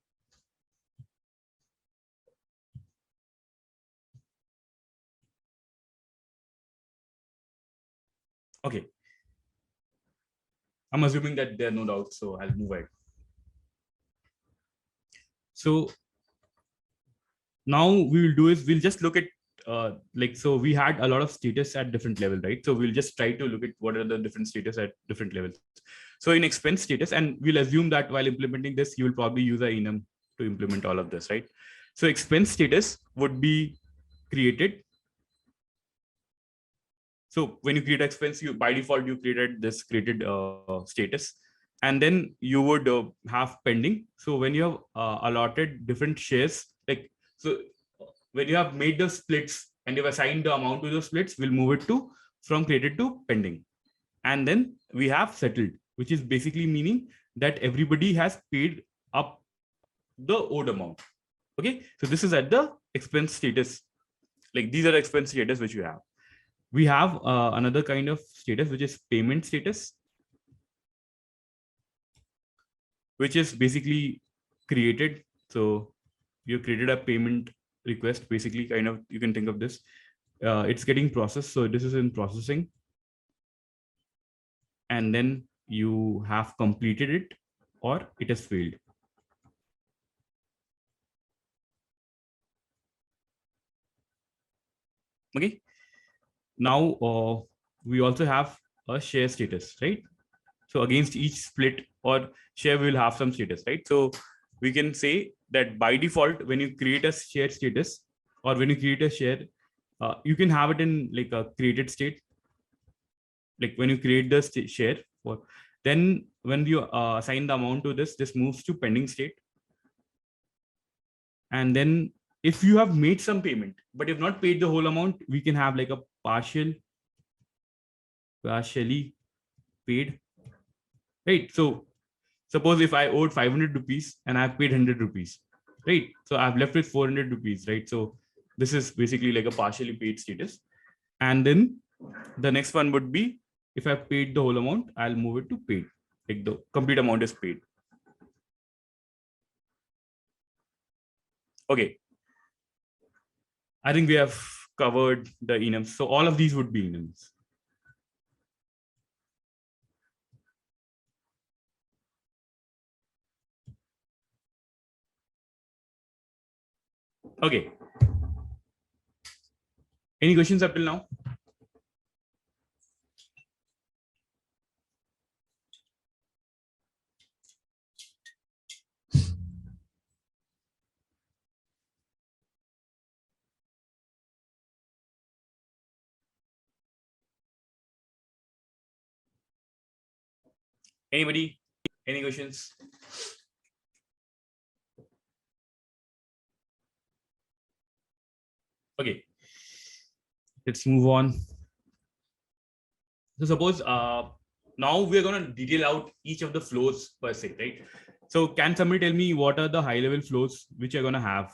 Okay. I'm assuming that there are no doubts, so I'll move ahead. So now we will do is we'll just look at so we had a lot of status at different level, right? So we'll just try to look at what are the different status at different levels. So in expense status, and we'll assume that while implementing this, you will probably use a enum to implement all of this, right? So expense status would be created. So when you create expense, you by default you created this status, and then you would have pending. So when you have allotted different shares, like so when you have made the splits and you've assigned the amount to the splits, we'll move it to from created to pending. And then we have settled, which is basically meaning that everybody has paid up the owed amount. Okay, so this is at the expense status. Like these are the expense status which you have. We have another kind of status, which is payment status, which is basically created. So you created a payment request, basically, kind of, you can think of this. It's getting processed. So this is in processing. And then you have completed it or it has failed. Okay. Now we also have a share status, right? So against each split or share, we will have some status, right? So we can say that by default, when you create a share status or when you create a share, you can have it in like a created state. Like when you create the share, then when you assign the amount to this moves to pending state. And then if you have made some payment, but you've not paid the whole amount, we can have like a partially paid, right? So suppose if I owed 500 rupees and I've paid 100 rupees, right? So I've left with 400 rupees, right? So this is basically like a partially paid status. And then the next one would be, if I've paid the whole amount, I'll move it to paid, like the complete amount is paid. Okay. I think we have covered the enums. So all of these would be enums. Okay. Any questions up till now? Anybody? Any questions? Okay. Let's move on. So suppose now we're going to detail out each of the flows per se, right? So can somebody tell me what are the high level flows which you're going to have?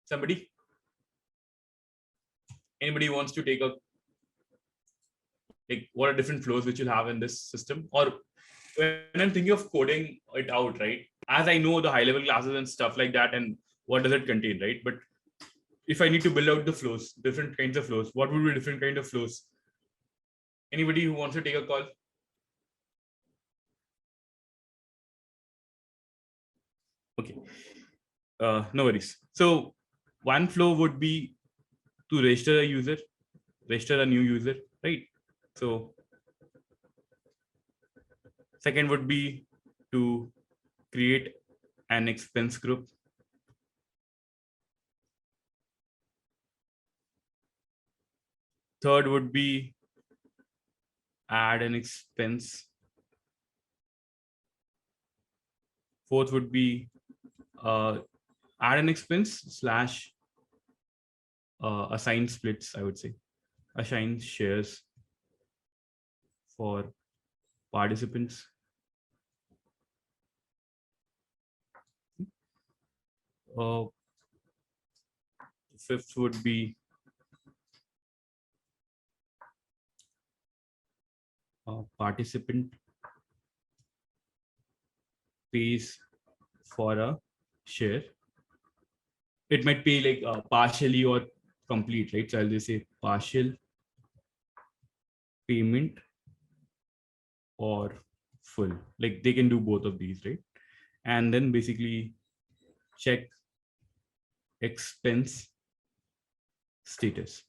Somebody? Anybody wants to take a, like, what are different flows which you'll have in this system? Or when I'm thinking of coding it out, right? As I know the high level classes and stuff like that, and what does it contain, right? But if I need to build out the flows, different kinds of flows, what would be different kind of flows? Anybody who wants to take a call? Okay, no worries. So one flow would be to register a user, register a new user, right? So second would be to create an expense group. Third would be add an expense. Fourth would be add an expense / assign splits, I would say. Assign shares for participants. Fifth would be participant pays for a share. It might pay like partially or complete, right? So I'll just say partial payment or full. Like they can do both of these, right? And then basically check expense status.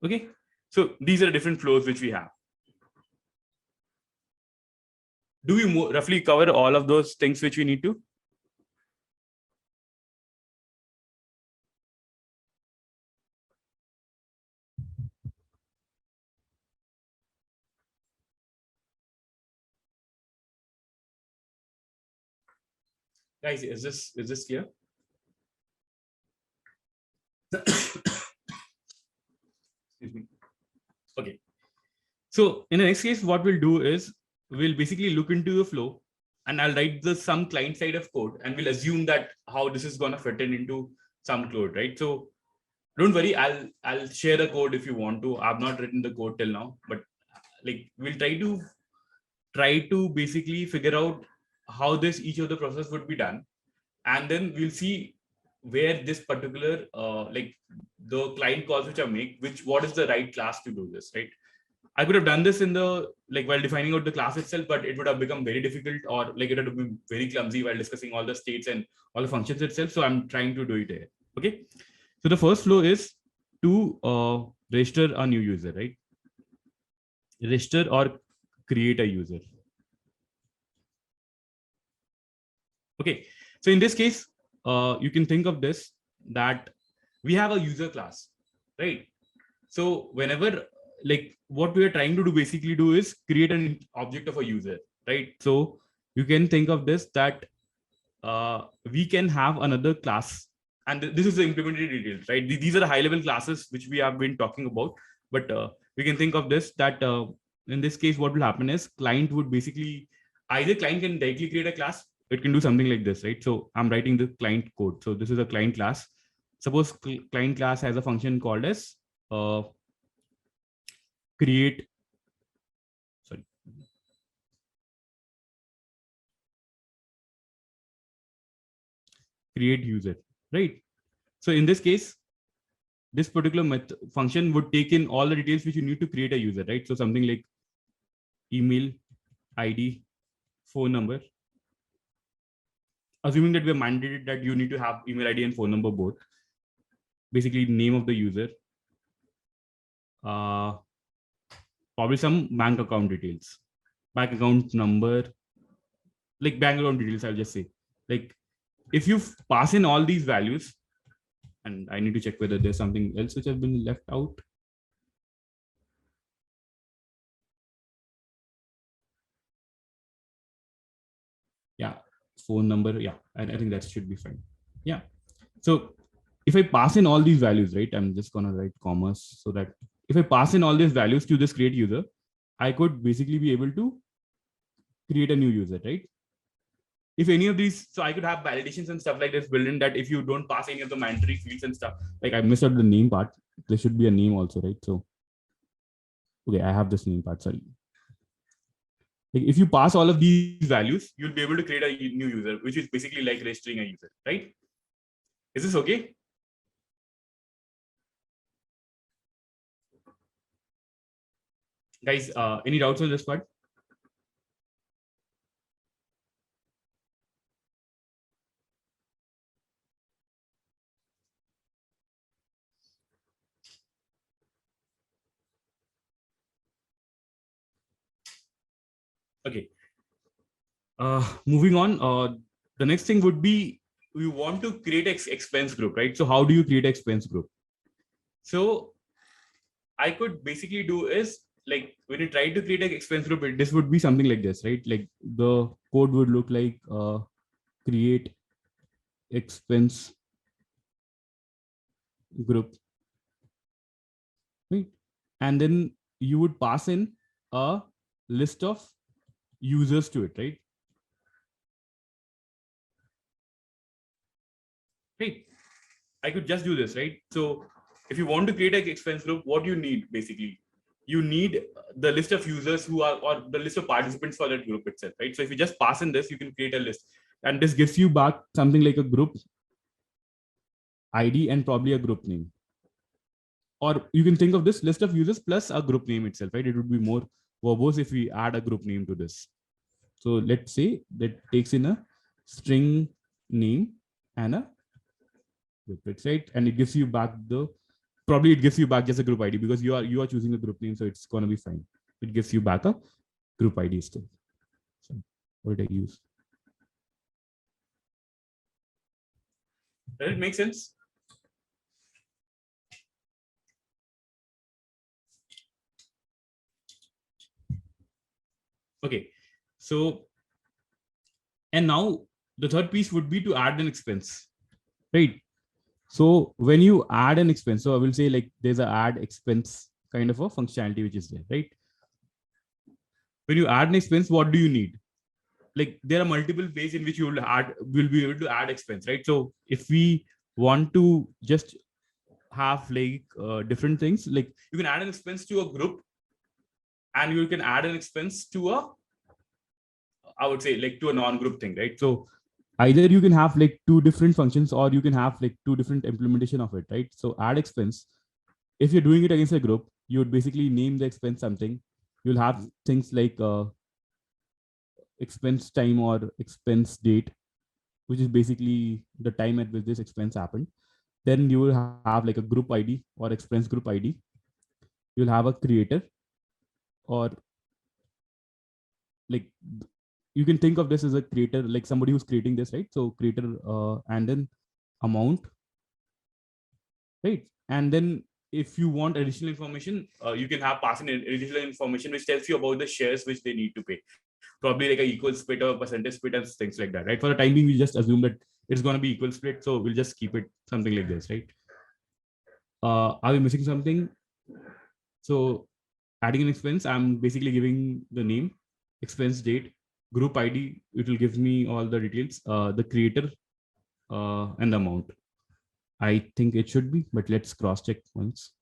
Okay, so these are different flows which we have. Do we roughly cover all of those things which we need to? Guys, is this clear? Excuse me. Okay. So in the next case, what we'll do is we'll basically look into the flow and I'll write some client side of code and we'll assume that how this is going to fit into some code, right? So don't worry, I'll share the code if you want to. I've not written the code till now, but like we'll try to basically figure out how each of the process would be done. And then we'll see where this particular like the client calls which I make, what is the right class to do this, right? I could have done this in the while defining out the class itself, but it would have become very difficult or like it would have been very clumsy while discussing all the states and all the functions itself. So I'm trying to do it here. Okay. So the first flow is to register a new user, right? Register or create a user. Okay. So in this case, you can think of this that we have a user class, right? So whenever what we are trying to do basically is create an object of a user, right? So you can think of this that we can have another class, and this is the implemented details, right? These are the high level classes which we have been talking about, but we can think of this that in this case, what will happen is client would basically either client can directly create a class. It can do something like this, right? So I'm writing the client code. So this is a client class. Suppose client class has a function called as create user, right? So in this case, this particular function would take in all the details which you need to create a user, right? So something like email, ID, phone number. Assuming that we are mandated that you need to have email ID and phone number both. Basically, name of the user. Probably some bank account details, bank account number, like bank account details, I'll just say. Like if you pass in all these values, and I need to check whether there's something else which has been left out. Yeah, phone number. Yeah, I think that should be fine. Yeah. So if I pass in all these values, right, I'm just going to write commas so that if I pass in all these values to this create user, I could basically be able to create a new user, right? If any of these, so I could have validations and stuff like this built in that if you don't pass any of the mandatory fields and stuff, like I missed out the name part. There should be a name also, right? So, okay, I have this name part, sorry. Like if you pass all of these values, you'll be able to create a new user, which is basically like registering a user, right? Is this okay? Guys, any doubts on this part? Okay. Moving on, the next thing would be we want to create expense group, right? So how do you create expense group? So I could basically do is like when you try to create an expense group, this would be something like this, right? Like the code would look like create expense group, right? And then you would pass in a list of users to it, right? Right. I could just do this, right? So if you want to create an expense group, what you need basically, you need the list of users who are, or the list of participants for that group itself, right? So if you just pass in this, you can create a list, and this gives you back something like a group ID and probably a group name. Or you can think of this list of users plus a group name itself, right? It would be more verbose if we add a group name to this. So let's say that takes in a string name and a group, right? And it gives you back the, probably it gives you back just a group ID because you are choosing a group name, so it's gonna be fine. It gives you back a group ID still. So what did I use? Does it make sense? Okay, so and now the third piece would be to add an expense, right? So when you add an expense, so I will say like there's a add expense kind of a functionality which is there, right? When you add an expense, what do you need? Like there are multiple ways in which you will be able to add expense, right? So if we want to just have like different things, like you can add an expense to a group, and you can add an expense to a, I would say like to a non-group thing, right? So either you can have like two different functions, or you can have like two different implementation of it, right? So add expense, if you're doing it against a group, you would basically name the expense something. You'll have things like expense time or expense date, which is basically the time at which this expense happened. Then you will have like a group ID or expense group ID. You'll have a creator, or like you can think of this as a creator, like somebody who's creating this, right? So creator and then amount, right? And then if you want additional information, you can have pass in additional information which tells you about the shares which they need to pay, probably like a equal split or percentage split and things like that, right? For the time being, we just assume that it's going to be equal split, so we'll just keep it something like this, right? Are we missing something? So adding an expense, I'm basically giving the name, expense date, group ID, it will give me all the details, the creator and the amount. I think it should be, but let's cross check once.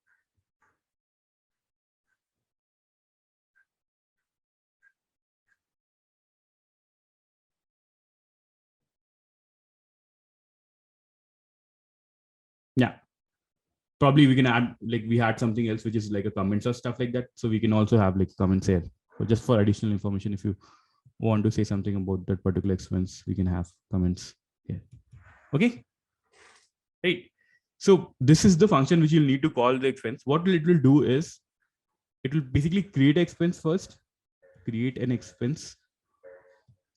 Yeah, probably we can add, like we had something else which is like a comments or stuff like that, so we can also have like comments here. So just for additional information, if you want to say something about that particular expense, we can have comments here. Okay, right. So this is the function which you'll need to call the expense. What it will do is it will basically create an expense first, create an expense,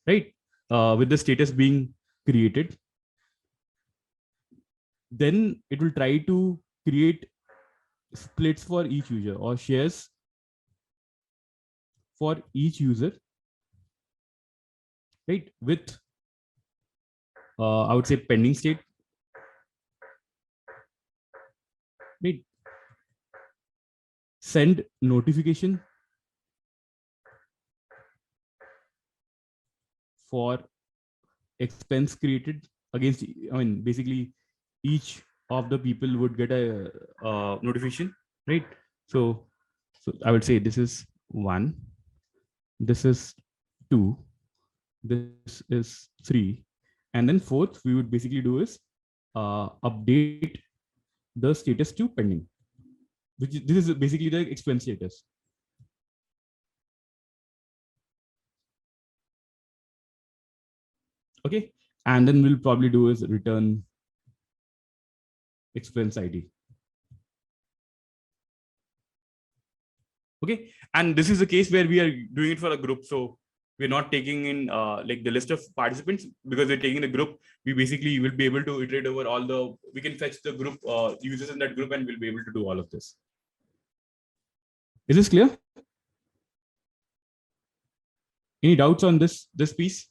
right? With the status being created. Then it will try to create splits for each user or shares for each user, right? With I would say pending state, right? Send notification for expense created against, I mean, basically each of the people would get a notification, right? So I would say this is one, this is 2, this is 3, and then fourth we would basically do is update the status to pending, which is, this is basically the expense status. Okay, and then we'll probably do is return expense ID. Okay, and this is a case where we are doing it for a group, so we're not taking in like the list of participants, because we're taking the group. We basically will be able to iterate over all the, we can fetch the group users in that group, and we'll be able to do all of this. Is this clear? Any doubts on this piece?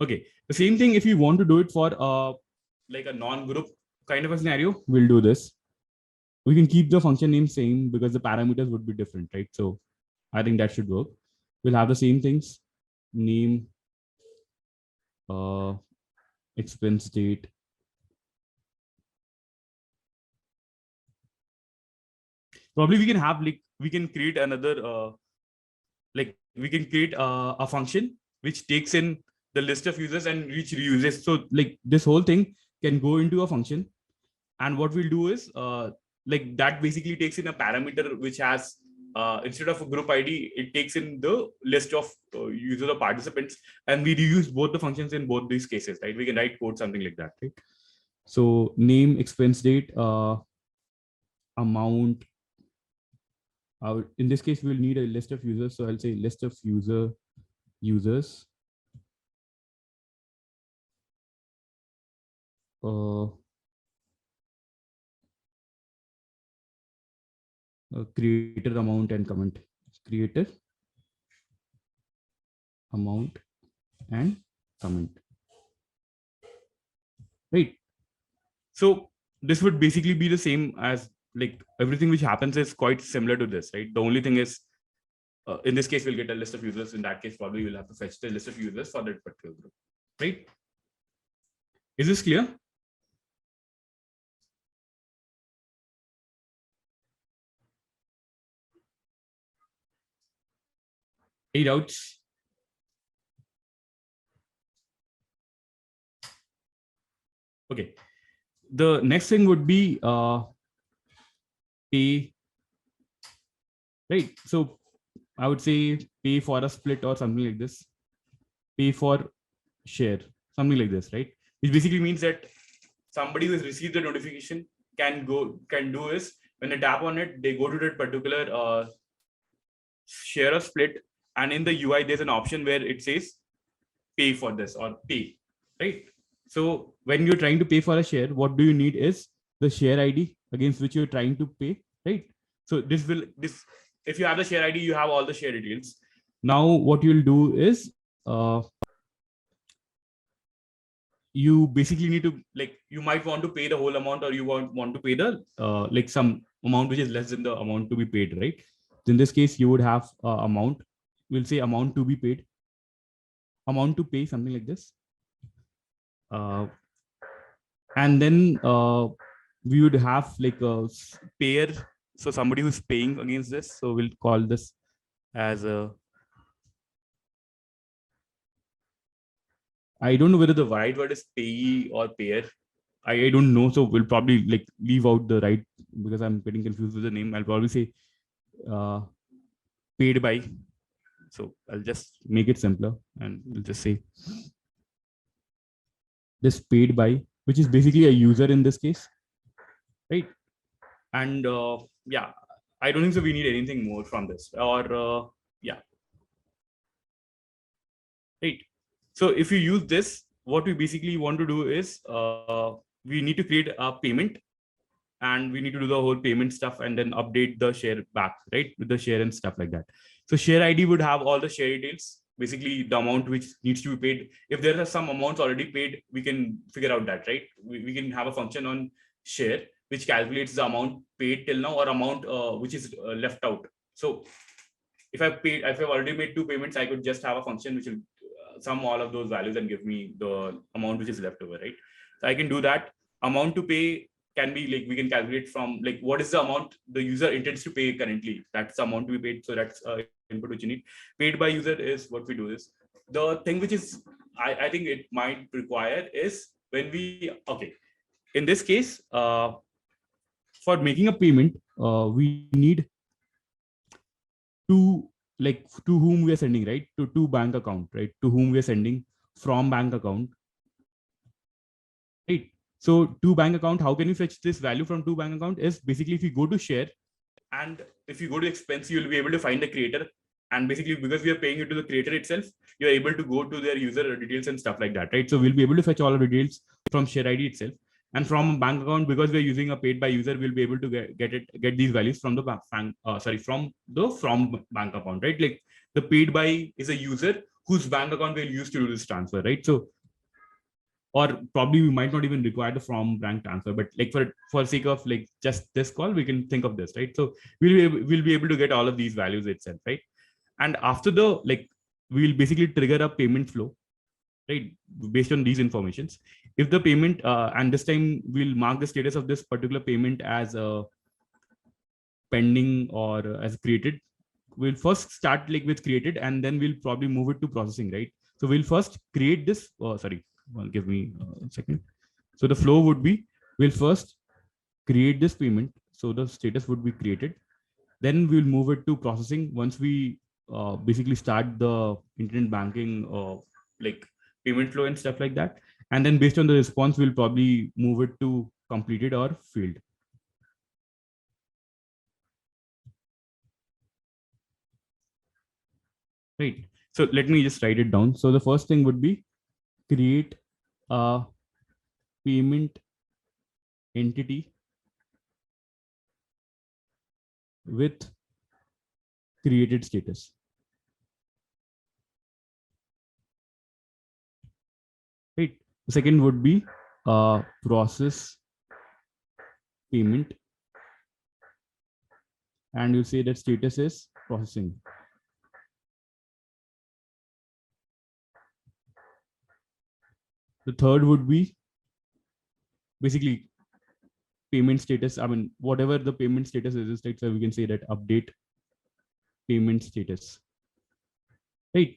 Okay, the same thing if you want to do it for like a non-group kind of a scenario, we'll do this. We can keep the function name same because the parameters would be different, right? So I think that should work. We'll have the same things, name, expense date. Probably we can have like, we can create another, like we can create a function which takes in the list of users and which reuses. So like this whole thing can go into a function. And what we'll do is like that basically takes in a parameter which has, instead of a group ID, it takes in the list of user or participants, and we reuse both the functions in both these cases, right? We can write code something like that, right? So name, expense date, amount. In this case, we'll need a list of users. So I'll say list of users. Creator amount and comment. Creator amount and comment. Right. So this would basically be the same as like everything which happens is quite similar to this, right? The only thing is, in this case, we'll get a list of users. In that case, probably we'll have to fetch the list of users for that particular group, right? Is this clear? Any doubts? Okay. The next thing would be pay, right? So I would say pay for a split or something like this. Pay for share, something like this, right? Which basically means that somebody who has received the notification can do is when they tap on it, they go to that particular share or split, and in the UI there's an option where it says pay for this or pay, right? So when you're trying to pay for a share, what do you need is the share ID against which you're trying to pay, right? So this if you have the share ID, you have all the share details. Now what you'll do is you basically need to, like, you might want to pay the whole amount, or you want to pay the like some amount which is less than the amount to be paid, right? In this case, you would have amount. We'll say amount to be paid, amount to pay, something like this. And then we would have like a payer. So somebody who's paying against this. So we'll call this as a, I don't know whether the right word is payee or payer. I don't know. So we'll probably like leave out the right, because I'm getting confused with the name. I'll probably say paid by. So I'll just make it simpler and we'll just say this paid by, which is basically a user in this case, right? And yeah, I don't think so we need anything more from this, or yeah, right? So if you use this, what we basically want to do is we need to create a payment, and we need to do the whole payment stuff and then update the share back, right? With the share and stuff like that. So share ID would have all the share details, basically the amount which needs to be paid. If there are some amounts already paid, we can figure out that, right? We can have a function on share which calculates the amount paid till now, or amount which is left out. So if I've already made 2 payments, I could just have a function which will sum all of those values and give me the amount which is left over, right? So I can do that. Amount to pay can be like, we can calculate from like what is the amount the user intends to pay currently. That's the amount to be paid. So that's input which you need. Paid by user is what we do is. The thing which is I think it might require is when we, okay, in this case, for making a payment, we need to, like, to whom we are sending, right? To bank account, right? To whom we are sending from bank account, right? So to bank account, how can you fetch this value from to bank account is basically if you go to share and if you go to expense, you will be able to find the creator. And basically, because we are paying it to the creator itself, you are able to go to their user details and stuff like that, right? So we'll be able to fetch all the details from share ID itself. And from bank account, because we're using a paid by user, we'll be able to get these values from the bank, from bank account, right? Like the paid by is a user whose bank account we'll use to do this transfer, right? So, or probably we might not even require the from bank transfer, but like for sake of like just this call, we can think of this, right? So we'll be able to get all of these values itself, right? And after the, like, we'll basically trigger a payment flow, right? Based on these informations. If the payment, and this time we'll mark the status of this particular payment as pending or as created. We'll first start like with created, and then we'll probably move it to processing, right? So we'll first create this, give me a second. So the flow would be, we'll first create this payment. So the status would be created. Then we'll move it to processing once we basically start the internet banking like payment flow and stuff like that. And then based on the response, we'll probably move it to completed or failed. Right. So let me just write it down. So the first thing would be create a payment entity with created status. Right. The second would be process payment, and you say that status is processing. The third would be basically payment status. I mean, whatever the payment status is, right? So we can say that update payment status. Right.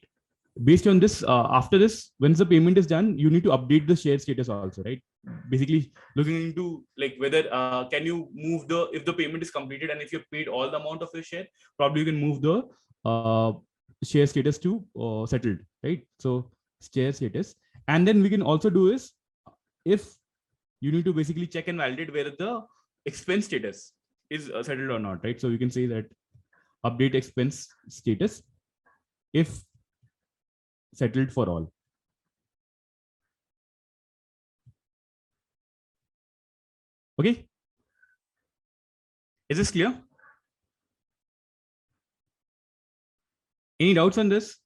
Based on this, after this, once the payment is done, you need to update the share status also, right? Basically looking into like whether can you move the, if the payment is completed and if you've paid all the amount of your share, probably you can move the share status to settled, right? So share status. And then we can also do is, if you need to basically check and validate whether the expense status is settled or not, right? So you can say that update expense status if settled for all. Okay. Is this clear? Any doubts on this?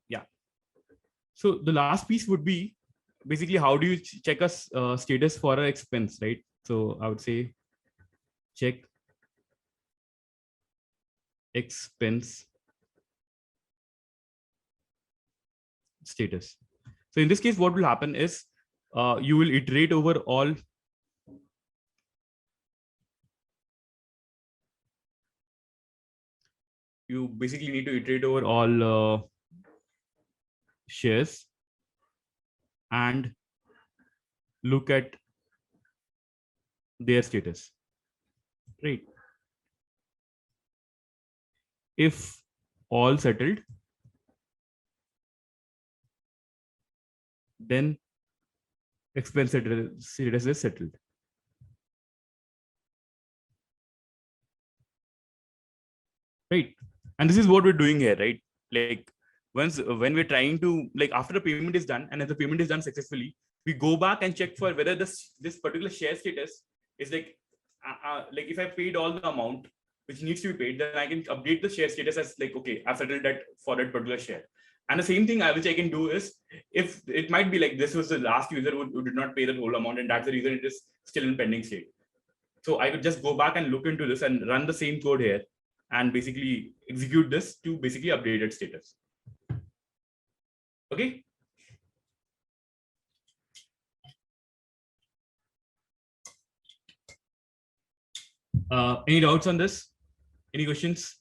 Yeah. So the last piece would be basically how do you check a status for an expense, right? So I would say check expense status. So in this case, what will happen is you will iterate over all you basically need to iterate over all shares and look at their status, right? If all settled, then expense status is settled. Right. And this is what we're doing here, right? Like when we're trying to, like, after the payment is done, and if the payment is done successfully, we go back and check for whether this particular share status is like if I paid all the amount which needs to be paid, then I can update the share status as like, okay, I've settled that for that particular share. And the same thing which I can do is, if it might be like this was the last user who did not pay the whole amount, and that's the reason it is still in pending state. So I could just go back and look into this and run the same code here and basically execute this to basically updated status. Okay. Any doubts on this? Any questions?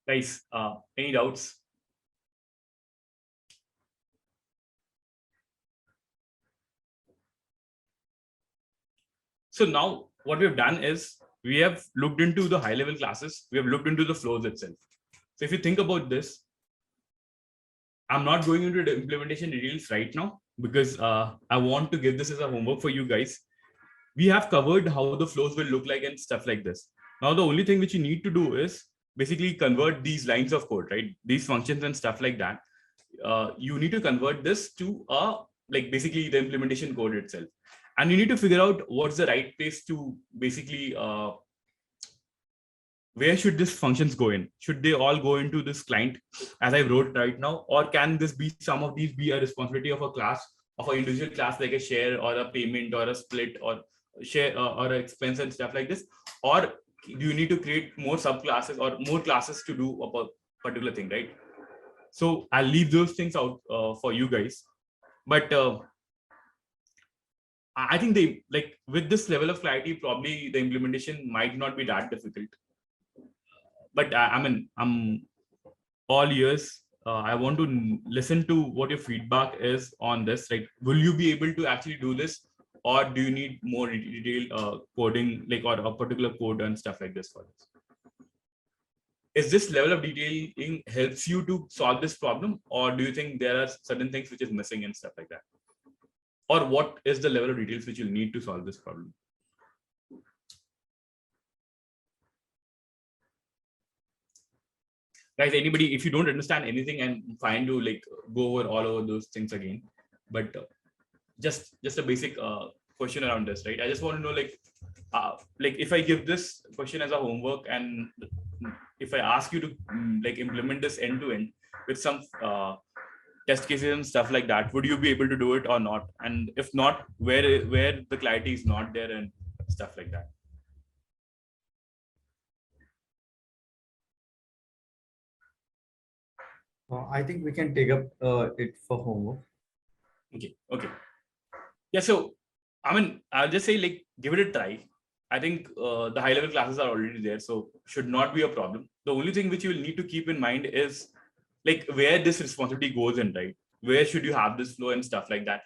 Guys, any doubts? So now what we've done is we have looked into the high level classes. We have looked into the flows itself. So if you think about this, I'm not going into the implementation details right now because I want to give this as a homework for you guys. We have covered how the flows will look like and stuff like this. Now, the only thing which you need to do is basically convert these lines of code, right? These functions and stuff like that. You need to convert this to like basically the implementation code itself. And you need to figure out what's the right place to basically where should these functions go in? Should they all go into this client as I wrote right now? Or can this be some of these be a responsibility of a class, of an individual class like a share or a payment or a split or share or an expense and stuff like this? Or do you need to create more subclasses or more classes to do a particular thing, right? So I'll leave those things out for you guys. But I think they like with this level of clarity, probably the implementation might not be that difficult. But I mean, I'm all ears. I want to listen to what your feedback is on this. Like, will you be able to actually do this, or do you need more detailed coding, like or a particular code and stuff like this for this? Is this level of detailing helps you to solve this problem, or do you think there are certain things which is missing and stuff like that? Or what is the level of details which you need to solve this problem? Guys, anybody, if you don't understand anything, and fine to like go over all over those things again, but just a basic question around this, right? I just want to know like if I give this question as a homework and if I ask you to like implement this end to end with some test cases and stuff like that, would you be able to do it or not? And if not, where the clarity is not there and stuff like that? I think we can take up it for homework. Okay. Yeah, so I mean, I'll just say like give it a try. I think the high level classes are already there, so should not be a problem. The only thing which you will need to keep in mind is like where this responsibility goes in, right? Where should you have this flow and stuff like that?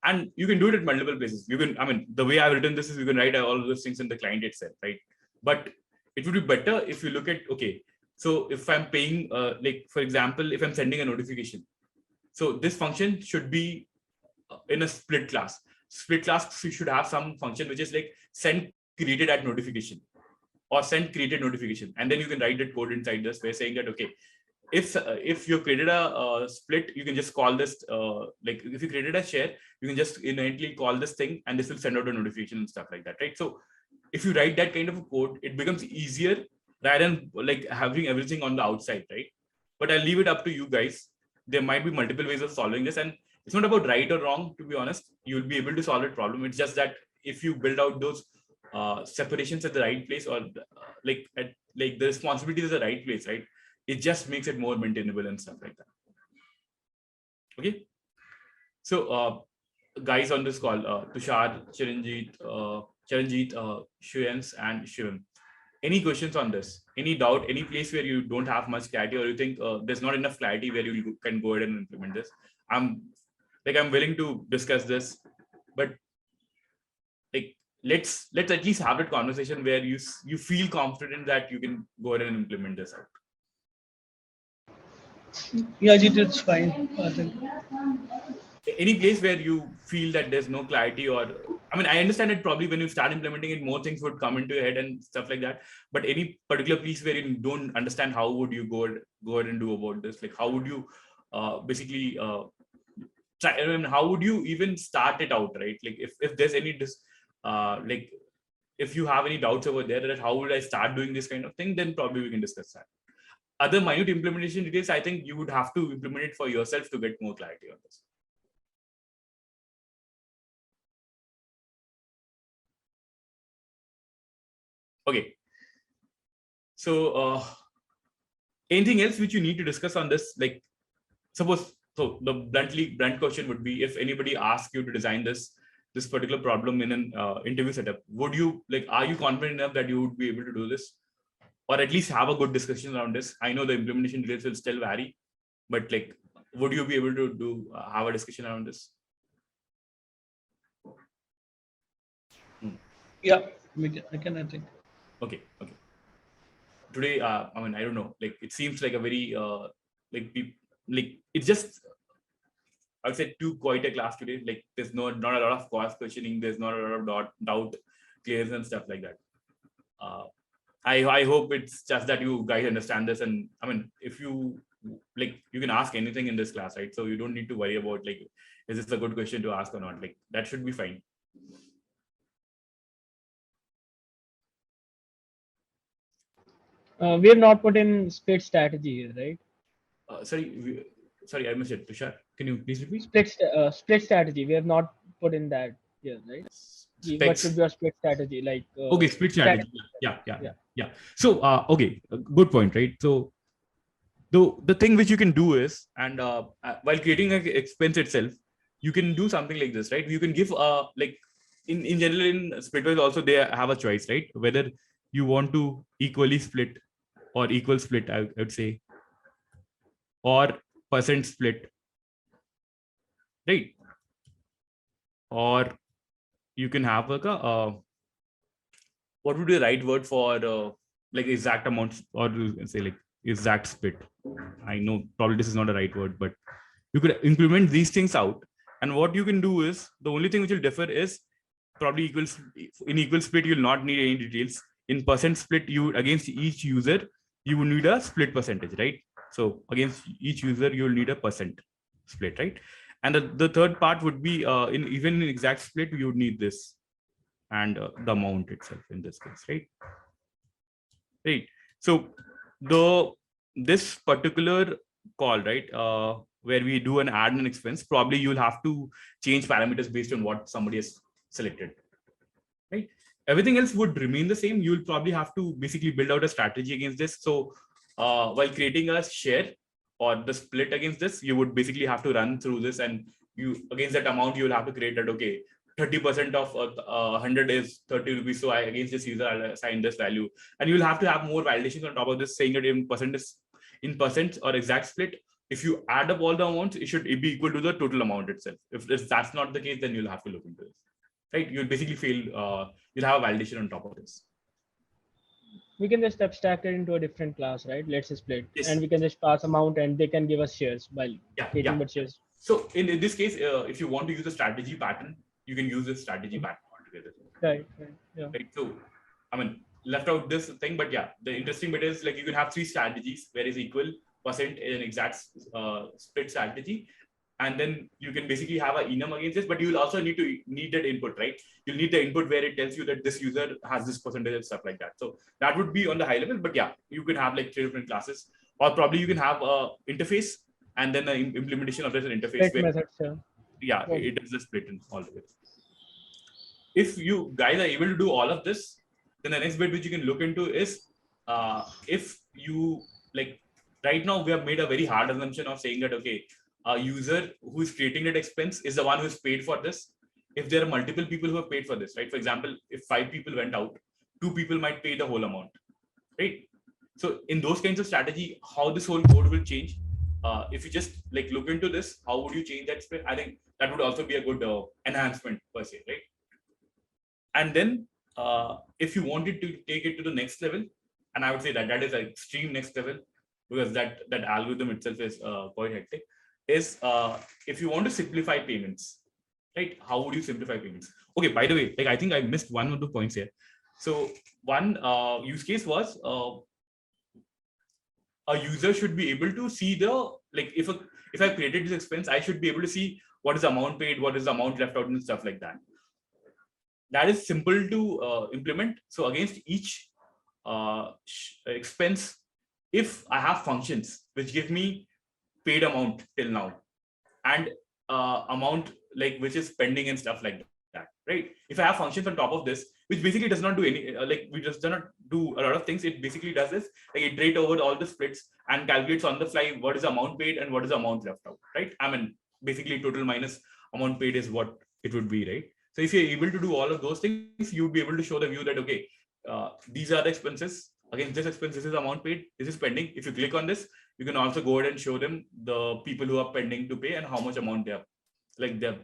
And you can do it at multiple places. You can, I mean, the way I've written this is you can write all of those things in the client itself, right? But it would be better if you look at, okay, so if I'm paying, like, for example, if I'm sending a notification, so this function should be in a split class. Split class should have some function which is like send created at notification or send created notification. And then you can write that code inside this way saying that, okay, if you created a split, you can just call this like if you created a share, you can just inherently call this thing and this will send out a notification and stuff like that, right? So if you write that kind of a code, it becomes easier rather than like having everything on the outside, right? But I'll leave it up to you guys. There might be multiple ways of solving this, and it's not about right or wrong, to be honest. You'll be able to solve a problem. It's just that if you build out those separations at the right place, or like the responsibility is the right place, right? It just makes it more maintainable and stuff like that. Okay. So guys on this call, Tushar, Chiranjit, Shuyans, and Shivam. Any questions on this? Any doubt? Any place where you don't have much clarity, or you think there's not enough clarity where you can go ahead and implement this? I'm willing to discuss this, but like let's at least have that conversation where you feel confident that you can go ahead and implement this out. Yeah, it's fine. I think. Any place where you feel that there's no clarity, or I mean, I understand it probably when you start implementing it, more things would come into your head and stuff like that. But any particular place where you don't understand, how would you go ahead and do about this? Like, how would you basically try? I mean, how would you even start it out, right? Like, if there's any like if you have any doubts over there that how would I start doing this kind of thing, then probably we can discuss that. Other minute implementation details, I think you would have to implement it for yourself to get more clarity on this. Okay. So anything else which you need to discuss on this? Like suppose, so the blunt question would be, if anybody asks you to design this particular problem in an interview setup, would you are you confident enough that you would be able to do this? Or at least have a good discussion around this? I know the implementation details will still vary, but would you be able to have a discussion around this? Yeah, I can, I think. Okay. Today, I mean, I don't know, it seems like a very, it's just, I would say quite a class today. There's not a lot of cross questioning. There's not a lot of doubt clears and stuff like that. I hope it's just that you guys understand this. And I mean, if you you can ask anything in this class, right? So you don't need to worry about is this a good question to ask or not? That should be fine. We have not put in split strategy here, right? Sorry, I missed it. Tushar, can you please repeat? Split strategy. We have not put in that here, right? What should be your split strategy? Okay, split strategy. Yeah. So, okay, good point, right? So, the thing which you can do is, and while creating an expense itself, you can do something like this, right? You can give in general in splitwise also they have a choice, right? Whether you want to equally split or equal split, I would say, or percent split, right? Or you can have what would be the right word for exact amounts, or say exact split. I know probably this is not the right word, but you could implement these things out. And what you can do is, the only thing which will differ is probably in equal split, you'll not need any details. In percent split, you against each user, you will need a split percentage, right? So against each user, you'll need a percent split, right? And the third part would be even in exact split, you would need this and the amount itself in this case, right? Right. So this particular call, right, where we do an add and expense, probably you'll have to change parameters based on what somebody has selected, right? Everything else would remain the same. You'll probably have to basically build out a strategy against this. So while creating a share or the split against this, you would basically have to run through this, and you against that amount, you'll have to create that, okay, 30% of 100 is 30 rupees. So against this user, I'll assign this value. And you'll have to have more validations on top of this, saying that in percent or exact split, if you add up all the amounts, it should be equal to the total amount itself. If that's not the case, then you'll have to look into this, right? You'll basically fail. You'll have a validation on top of this. We can just abstract it into a different class, right? Let's split, Yes. and we can just pass amount, and they can give us shares while taking but shares. So in this case, if you want to use a strategy pattern, you can use this strategy pattern altogether. Right. Yeah. Right. So, I mean, left out this thing, but yeah, the interesting bit is you can have 3 strategies, where is equal, percent, and exact split strategy. And then you can basically have an enum against this, but you will also need that input, right? You'll need the input where it tells you that this user has this percentage and stuff like that. So that would be on the high level, but yeah, you can have 3 different classes, or probably you can have a interface and then an implementation of this interface. Split methods, yeah, it does the split in all of it. If you guys are able to do all of this, then the next bit which you can look into is if you right now we have made a very hard assumption of saying that, okay, a user who is creating that expense is the one who is paid for this. If there are multiple people who have paid for this, right? For example, if 5 people went out, 2 people might pay the whole amount, right? So in those kinds of strategy, how this whole code will change, if you just look into this, how would you change that split? I think that would also be a good enhancement per se, right? And then if you wanted to take it to the next level, and I would say that is an extreme next level, because that algorithm itself is quite hectic, is if you want to simplify payments, right? How would you simplify payments? Okay, by the way, I think I missed one of the points here. So one use case was a user should be able to see the, if I created this expense, I should be able to see what is the amount paid, what is the amount left out, and stuff like that. that is simple to implement. So against each expense, if I have functions which give me paid amount till now and amount like which is pending and stuff like that, right? If I have functions on top of this, which basically does not do any like we just do not do a lot of things, it basically does this like iterate over all the splits and calculates on the fly what is the amount paid and what is the amount left out, right? I mean, basically total minus amount paid is what it would be, right? So if you're able to do all of those things, you'll be able to show the view that okay, these are the expenses. Again, this expense, this is amount paid, this is pending. If you click on this, you can also go ahead and show them the people who are pending to pay and how much amount they have, like they're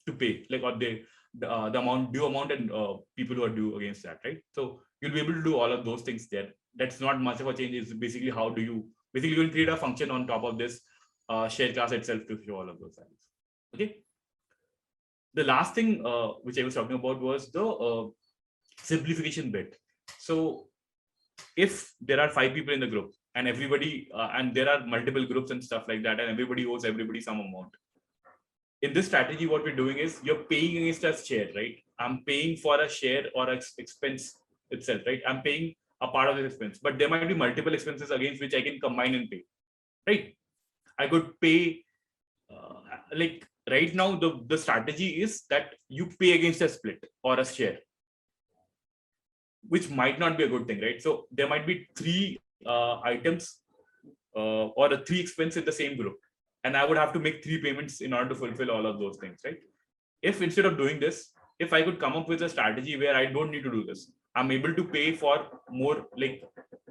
to pay, like or they the amount due amount and people who are due against that, right? So you'll be able to do all of those things there. That's not much of a change. It's basically how do you basically you can create a function on top of this share class itself to show all of those values. Okay. The last thing which I was talking about was the simplification bit. So if there are 5 people in the group and everybody and there are multiple groups and stuff like that and everybody owes everybody some amount, in this strategy what we're doing is you're paying against a share, right? I'm paying for a share or expense itself, right? I'm paying a part of the expense, but there might be multiple expenses against which I can combine and pay, right? I could pay like right now the strategy is that you pay against a split or a share, which might not be a good thing, right? So there might be 3 items or a 3 expense in the same group, and I would have to make 3 payments in order to fulfill all of those things, right? If instead of doing this, if I could come up with a strategy where I don't need to do this, I'm able to pay for more, like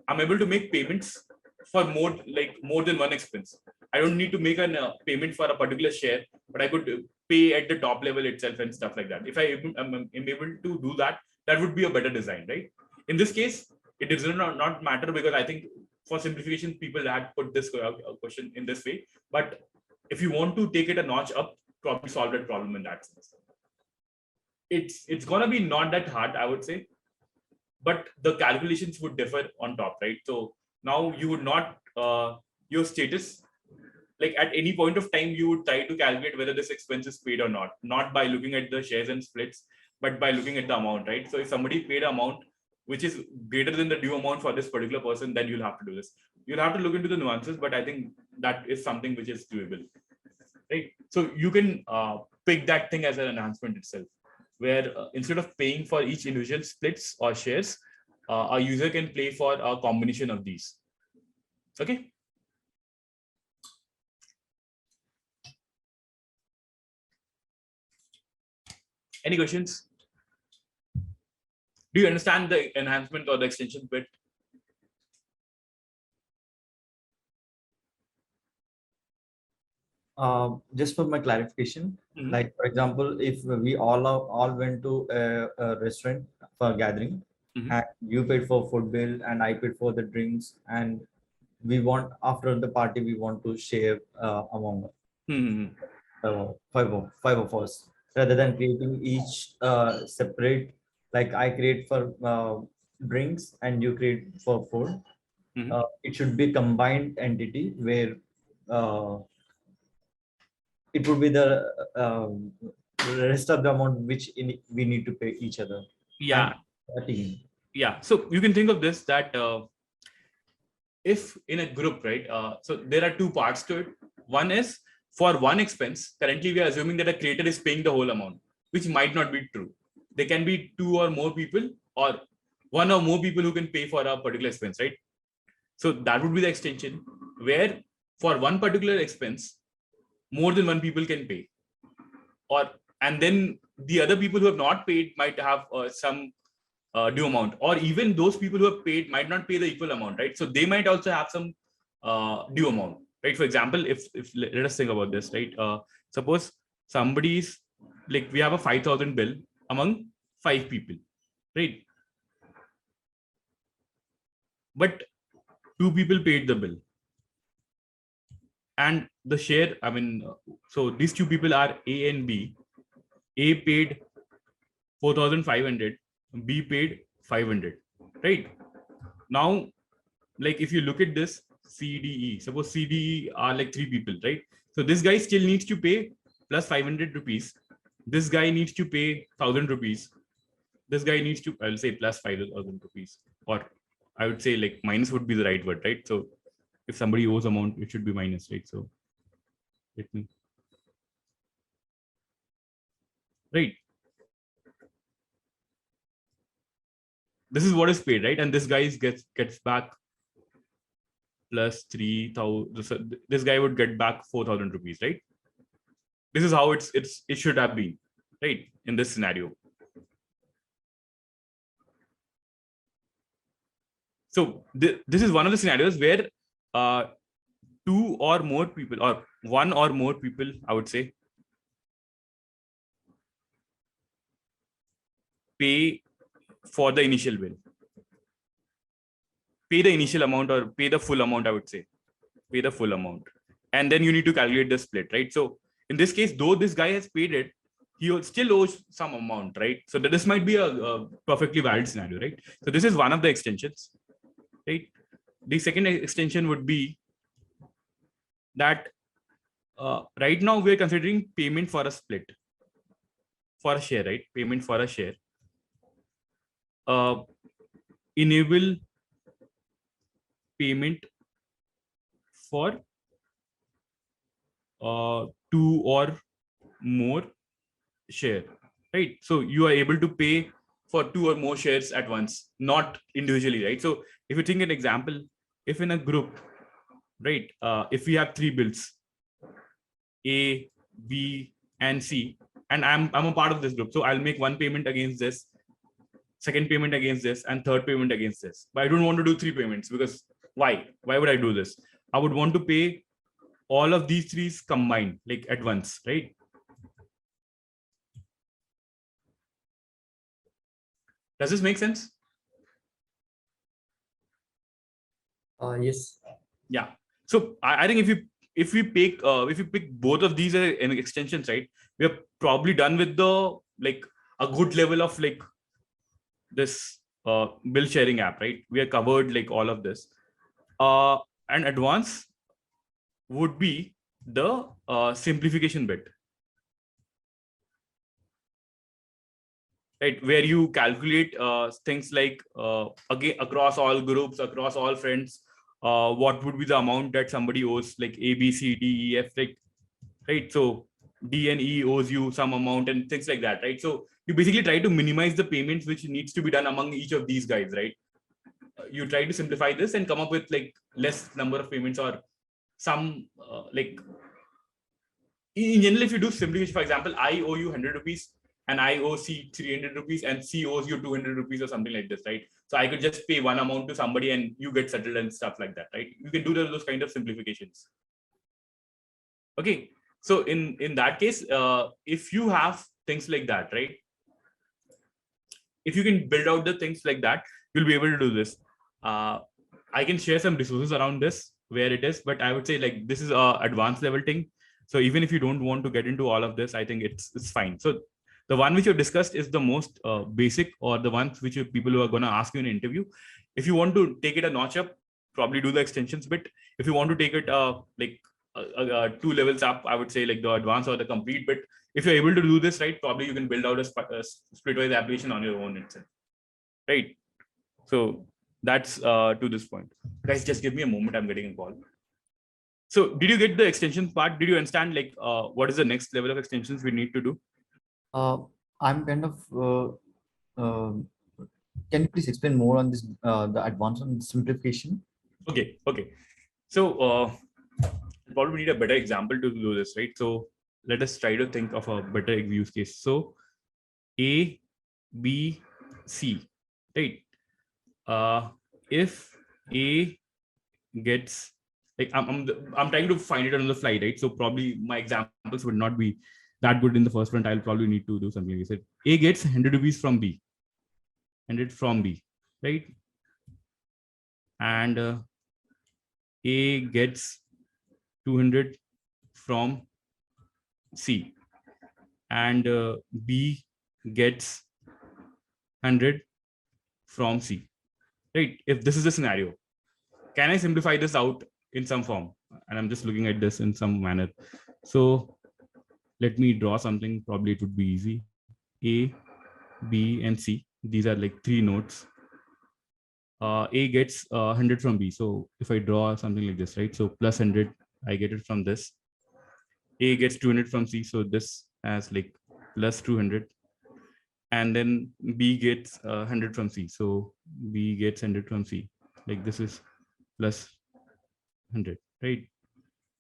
I'm able to make payments for more, like more than one expense. I don't need to make a payment for a particular share, but I could pay at the top level itself and stuff like that. If I am able to do that, that would be a better design, right? In this case, it does not matter because I think for simplification, people had put this question in this way. But if you want to take it a notch up, probably solve that problem in that sense. It's gonna be not that hard, I would say, but the calculations would differ on top, right? So now you would not your status, like at any point of time, you would try to calculate whether this expense is paid or not by looking at the shares and splits, but by looking at the amount, right? So if somebody paid amount which is greater than the due amount for this particular person, then you'll have to do this. You'll have to look into the nuances, but I think that is something which is doable, right? So you can pick that thing as an enhancement itself, where instead of paying for each individual splits or shares, a user can pay for a combination of these. Okay. Any questions? Do you understand the enhancement or the extension bit? Just for my clarification, like for example, if we all went to a restaurant for gathering, and you paid for food bill and I paid for the drinks, and we want after the party we want to share among five of us, rather than creating each separate. Like I create for drinks and you create for food. It should be combined entity where it would be the rest of the amount which we need to pay each other. Yeah. Yeah. So you can think of this that if in a group, right? So there are 2 parts to it. One is for one expense. Currently, we are assuming that a creator is paying the whole amount, which might not be true. There can be 2 or more people, or 1 or more people who can pay for a particular expense, right? So that would be the extension where for one particular expense, more than 1 people can pay, and then the other people who have not paid might have some due amount, or even those people who have paid might not pay the equal amount, right? So they might also have some due amount, right? For example, if let us think about this, right? Suppose somebody's like we have a 5,000 bill among 5 people, right? But 2 people paid the bill. And the share, I mean, so these 2 people are A and B. A paid 4,500, B paid 500, right? Now, like if you look at this CDE, suppose CDE are like 3 people, right? So this guy still needs to pay plus 500 rupees. This guy needs to pay 1,000 rupees. this guy needs to, I'll say plus 5,000 rupees, or I would say like minus would be the right word, right? So if somebody owes amount, it should be minus, right? So let me, right? This is what is paid, right? And this guy gets back plus 3,000. This guy would get back 4,000 rupees, right? This is how it should have been, right? In this scenario. So this is one of the scenarios where two or more people, or one or more people, I would say, pay for the initial bill. Pay the initial amount, or pay the full amount, I would say. Pay the full amount. And then you need to calculate the split, right? So in this case, though this guy has paid it, he still owes some amount, right? So this might be a perfectly valid scenario, right? So this is one of the extensions, right? The second extension would be that right now we're considering payment for a split, for a share, right? Payment for a share. Enable payment for two or more share, right? So you are able to pay for two or more shares at once, not individually, right? So if you think an example, if in a group, right, if we have three bills, A, B, and C, and I'm a part of this group, so I'll make one payment against this, second payment against this, and third payment against this. But I don't want to do three payments, because why would I do this? I would want to pay all of these three combined, like at once, right? Does this make sense? Yes. Yeah. So I think if we pick both of these extensions, right, we are probably done with the like a good level of like this bill sharing app, right? We are covered like all of this. And advanced would be the simplification bit, right? Where you calculate things like again across all groups, across all friends, what would be the amount that somebody owes, like A, B, C, D, E, F, like, right? So D and E owes you some amount and things like that, right? So you basically try to minimize the payments which needs to be done among each of these guys, right? You try to simplify this and come up with like less number of payments, or some like in general, if you do simplification, for example, I owe you 100 rupees and I owe C 300 rupees and C owes you 200 rupees or something like this, right? So I could just pay one amount to somebody and you get settled and stuff like that, right? You can do those kind of simplifications. Okay, so in that case, if you have things like that, right? If you can build out the things like that, you'll be able to do this. I can share some resources around this where it is, but I would say like this is a advanced level thing. So even if you don't want to get into all of this, I think it's fine. So the one which you've discussed is the most basic, or the ones which people who are going to ask you in an interview. If you want to take it a notch up, probably do the extensions bit. If you want to take it like 2 levels up, I would say like the advanced or the complete bit. If you're able to do this, right, probably you can build out a splitwise application on your own itself, right? So that's to this point. Guys, just give me a moment. I'm getting a call. So did you get the extensions part? Did you understand like what is the next level of extensions we need to do? I'm kind of, can you please explain more on this, the advanced and simplification? Okay. So probably need a better example to do this, right? So let us try to think of a better use case. So A, B, C, right? If A gets, like I'm trying to find it on the fly, right? So probably my examples would not be that good in the first one. I'll probably need to do something. Like I said, A gets 100 rupees from B, 100 from B, right? And A gets 200 from C, and B gets 100 from C, right? If this is the scenario, can I simplify this out in some form? And I'm just looking at this in some manner. So let me draw something. Probably it would be easy. A, B, and C. these are like 3 nodes. A gets 100 from B. So if I draw something like this, right? So plus 100, I get it from this. A gets 200 from C. So this has like plus 200. And then B gets 100 from C. So B gets 100 from C. Like this is plus 100, right?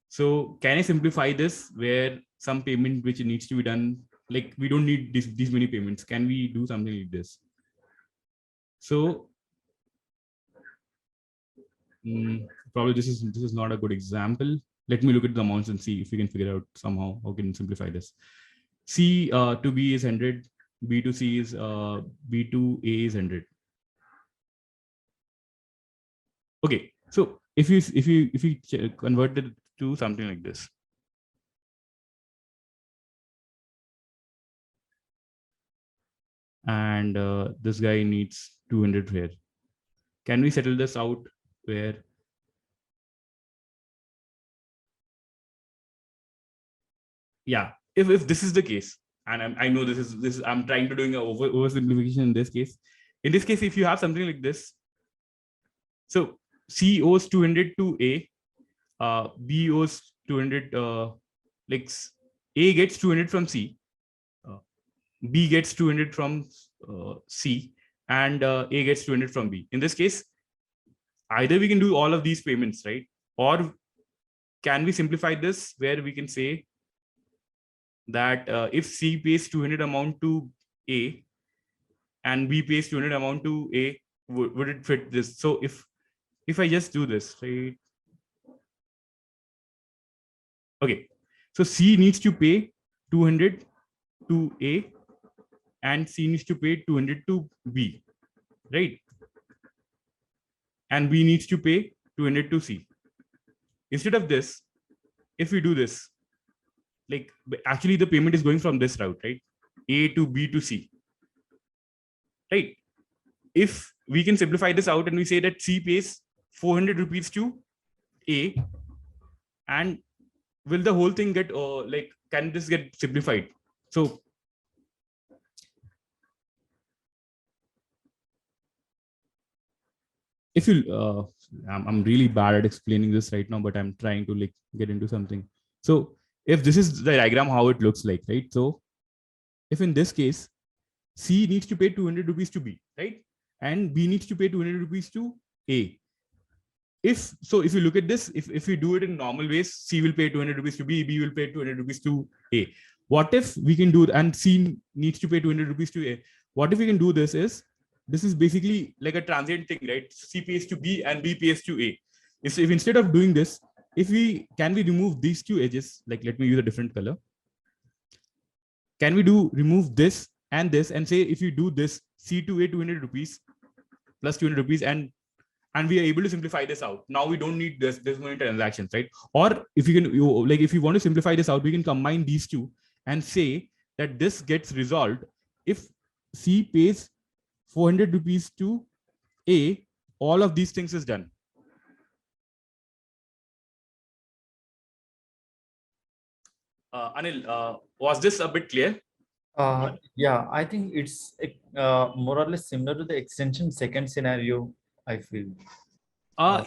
So can I simplify this where some payment which needs to be done, like we don't need these many payments. Can we do something like this? So probably this is not a good example. Let me look at the amounts and see if we can figure out somehow how can simplify this. C to B is 100, B to C is B to A is 100. Okay, so if you convert it to something like this, and this guy needs 200 here. Can we settle this out where if this is the case, and I know this is I'm trying to doing a oversimplification in this case. In this case, if you have something like this, so C owes 200 to A, B owes 200, like A gets 200 from C, B gets 200 from C, and A gets 200 from B. In this case, either we can do all of these payments, right? Or can we simplify this where we can say that if C pays 200 amount to A and B pays 200 amount to A, would it fit this? So if I just do this, right? Okay, so C needs to pay 200 to A and C needs to pay 200 to B, right? And B needs to pay 200 to C. Instead of this, if we do this, like actually the payment is going from this route, right? A to B to C, right? If we can simplify this out and we say that C pays 400 rupees to A, and will the whole thing get like, can this get simplified? So if you I'm really bad at explaining this right now, but I'm trying to like get into something. So if this is the diagram, how it looks like, right? So if in this case, C needs to pay 200 rupees to B, right? And B needs to pay 200 rupees to A. If you look at this, if we do it in normal ways, C will pay 200 rupees to B, B will pay 200 rupees to A. What if we can do, and C needs to pay 200 rupees to A. What if we can do this is basically like a transient thing, right? C pays to B and B pays to A. If instead of doing this, can we remove these two edges? Like, let me use a different color. Can we remove this and say, if you do this, C to A 200 rupees plus 200 rupees, and we are able to simplify this out. Now we don't need this many transactions, right? Or if you can, if you want to simplify this out, we can combine these two and say that this gets resolved if C pays 400 rupees to A, all of these things is done. Anil, was this a bit clear? Yeah, I think it's more or less similar to the extension second scenario, I feel.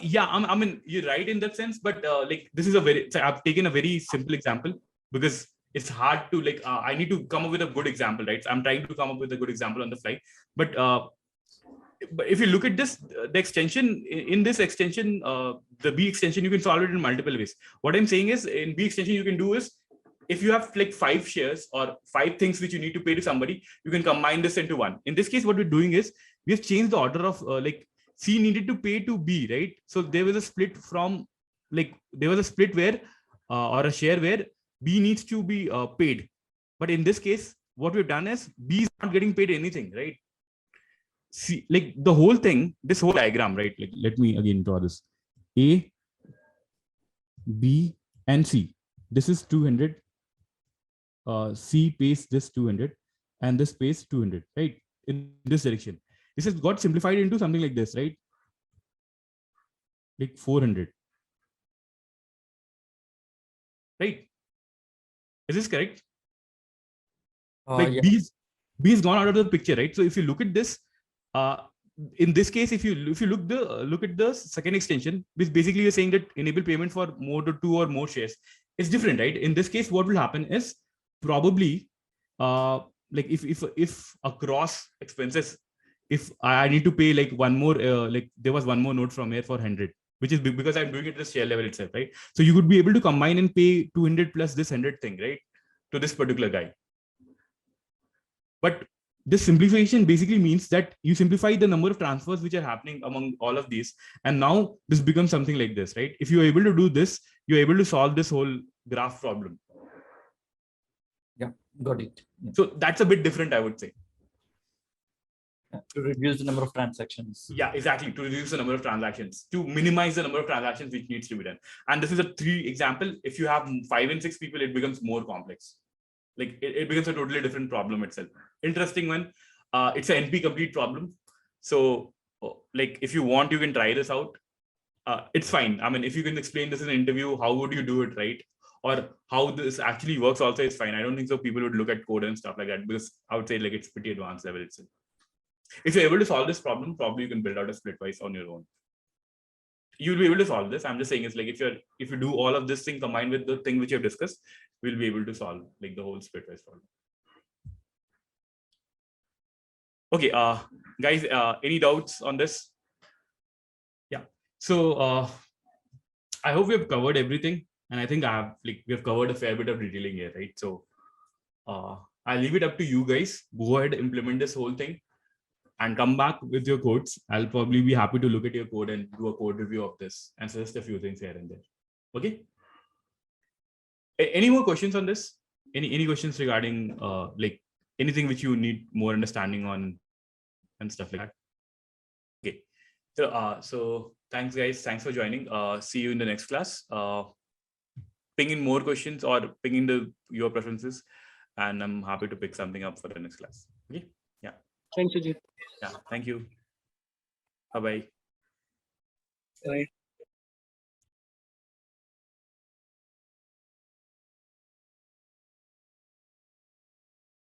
Yeah, I mean, you're right in that sense, but like this is I've taken a very simple example because it's hard to like, I need to come up with a good example, right? So I'm trying to come up with a good example on the fly. But if you look at this, the extension, in this extension, the B extension, you can solve it in multiple ways. What I'm saying is, in B extension, you can do is, if you have like 5 shares or 5 things which you need to pay to somebody, you can combine this into one. In this case, what we're doing is, we have changed the order of like, C needed to pay to B, right? So there was a split from, like, there was a split where, or a share where B needs to be paid. But in this case, what we've done is, B is not getting paid anything, right? See, like the whole thing, this whole diagram, right? Like, let me again draw this. A, B, and C. This is 200. C pays this 200, and this pays 200, right? In this direction. This has got simplified into something like this, right? Like 400. Right? Is this correct? Like yeah. B is gone out of the picture, right? So if you look at this, in this case, if you look at the second extension, which basically you're saying that enable payment for more to 2 or more shares, it's different, right? In this case, what will happen is probably like if across expenses, if I need to pay like one more, like there was one more note from here for 100, which is because I'm doing it at the share level itself, right? So you could be able to combine and pay 200 plus this 100 thing, right, to this particular guy. But this simplification basically means that you simplify the number of transfers which are happening among all of these. And now this becomes something like this, right? If you're able to do this, you're able to solve this whole graph problem. Yeah, got it. Yeah. So that's a bit different, I would say. To reduce the number of transactions. Yeah, exactly. To reduce the number of transactions, to minimize the number of transactions which needs to be done. And this is a 3 example. If you have 5 and 6 people, it becomes more complex. Like it becomes a totally different problem itself. Interesting one. It's an NP complete problem. So like if you want, you can try this out. It's fine. I mean, if you can explain this in an interview, how would you do it, right? Or how this actually works also is fine. I don't think so people would look at code and stuff like that, because I would say like it's pretty advanced level itself. If you're able to solve this problem, probably you can build out a splitwise on your own. You'll be able to solve this. I'm just saying it's like if you do all of this thing combined with the thing which you've discussed, we'll be able to solve like the whole splitwise problem. Okay, guys, any doubts on this? Yeah. So I hope we have covered everything, and I think we have covered a fair bit of detailing here, right? So I'll leave it up to you guys. Go ahead, implement this whole thing, and come back with your codes. I'll probably be happy to look at your code and do a code review of this and suggest a few things here and there. Okay. Any more questions on this? Any questions regarding like anything which you need more understanding on and stuff like that? Okay. So thanks guys. Thanks for joining. See you in the next class. Ping in more questions or ping in your preferences, and I'm happy to pick something up for the next class. Okay. Yeah. Thanks, Ajit. Yeah. Thank you. Bye-bye. Right.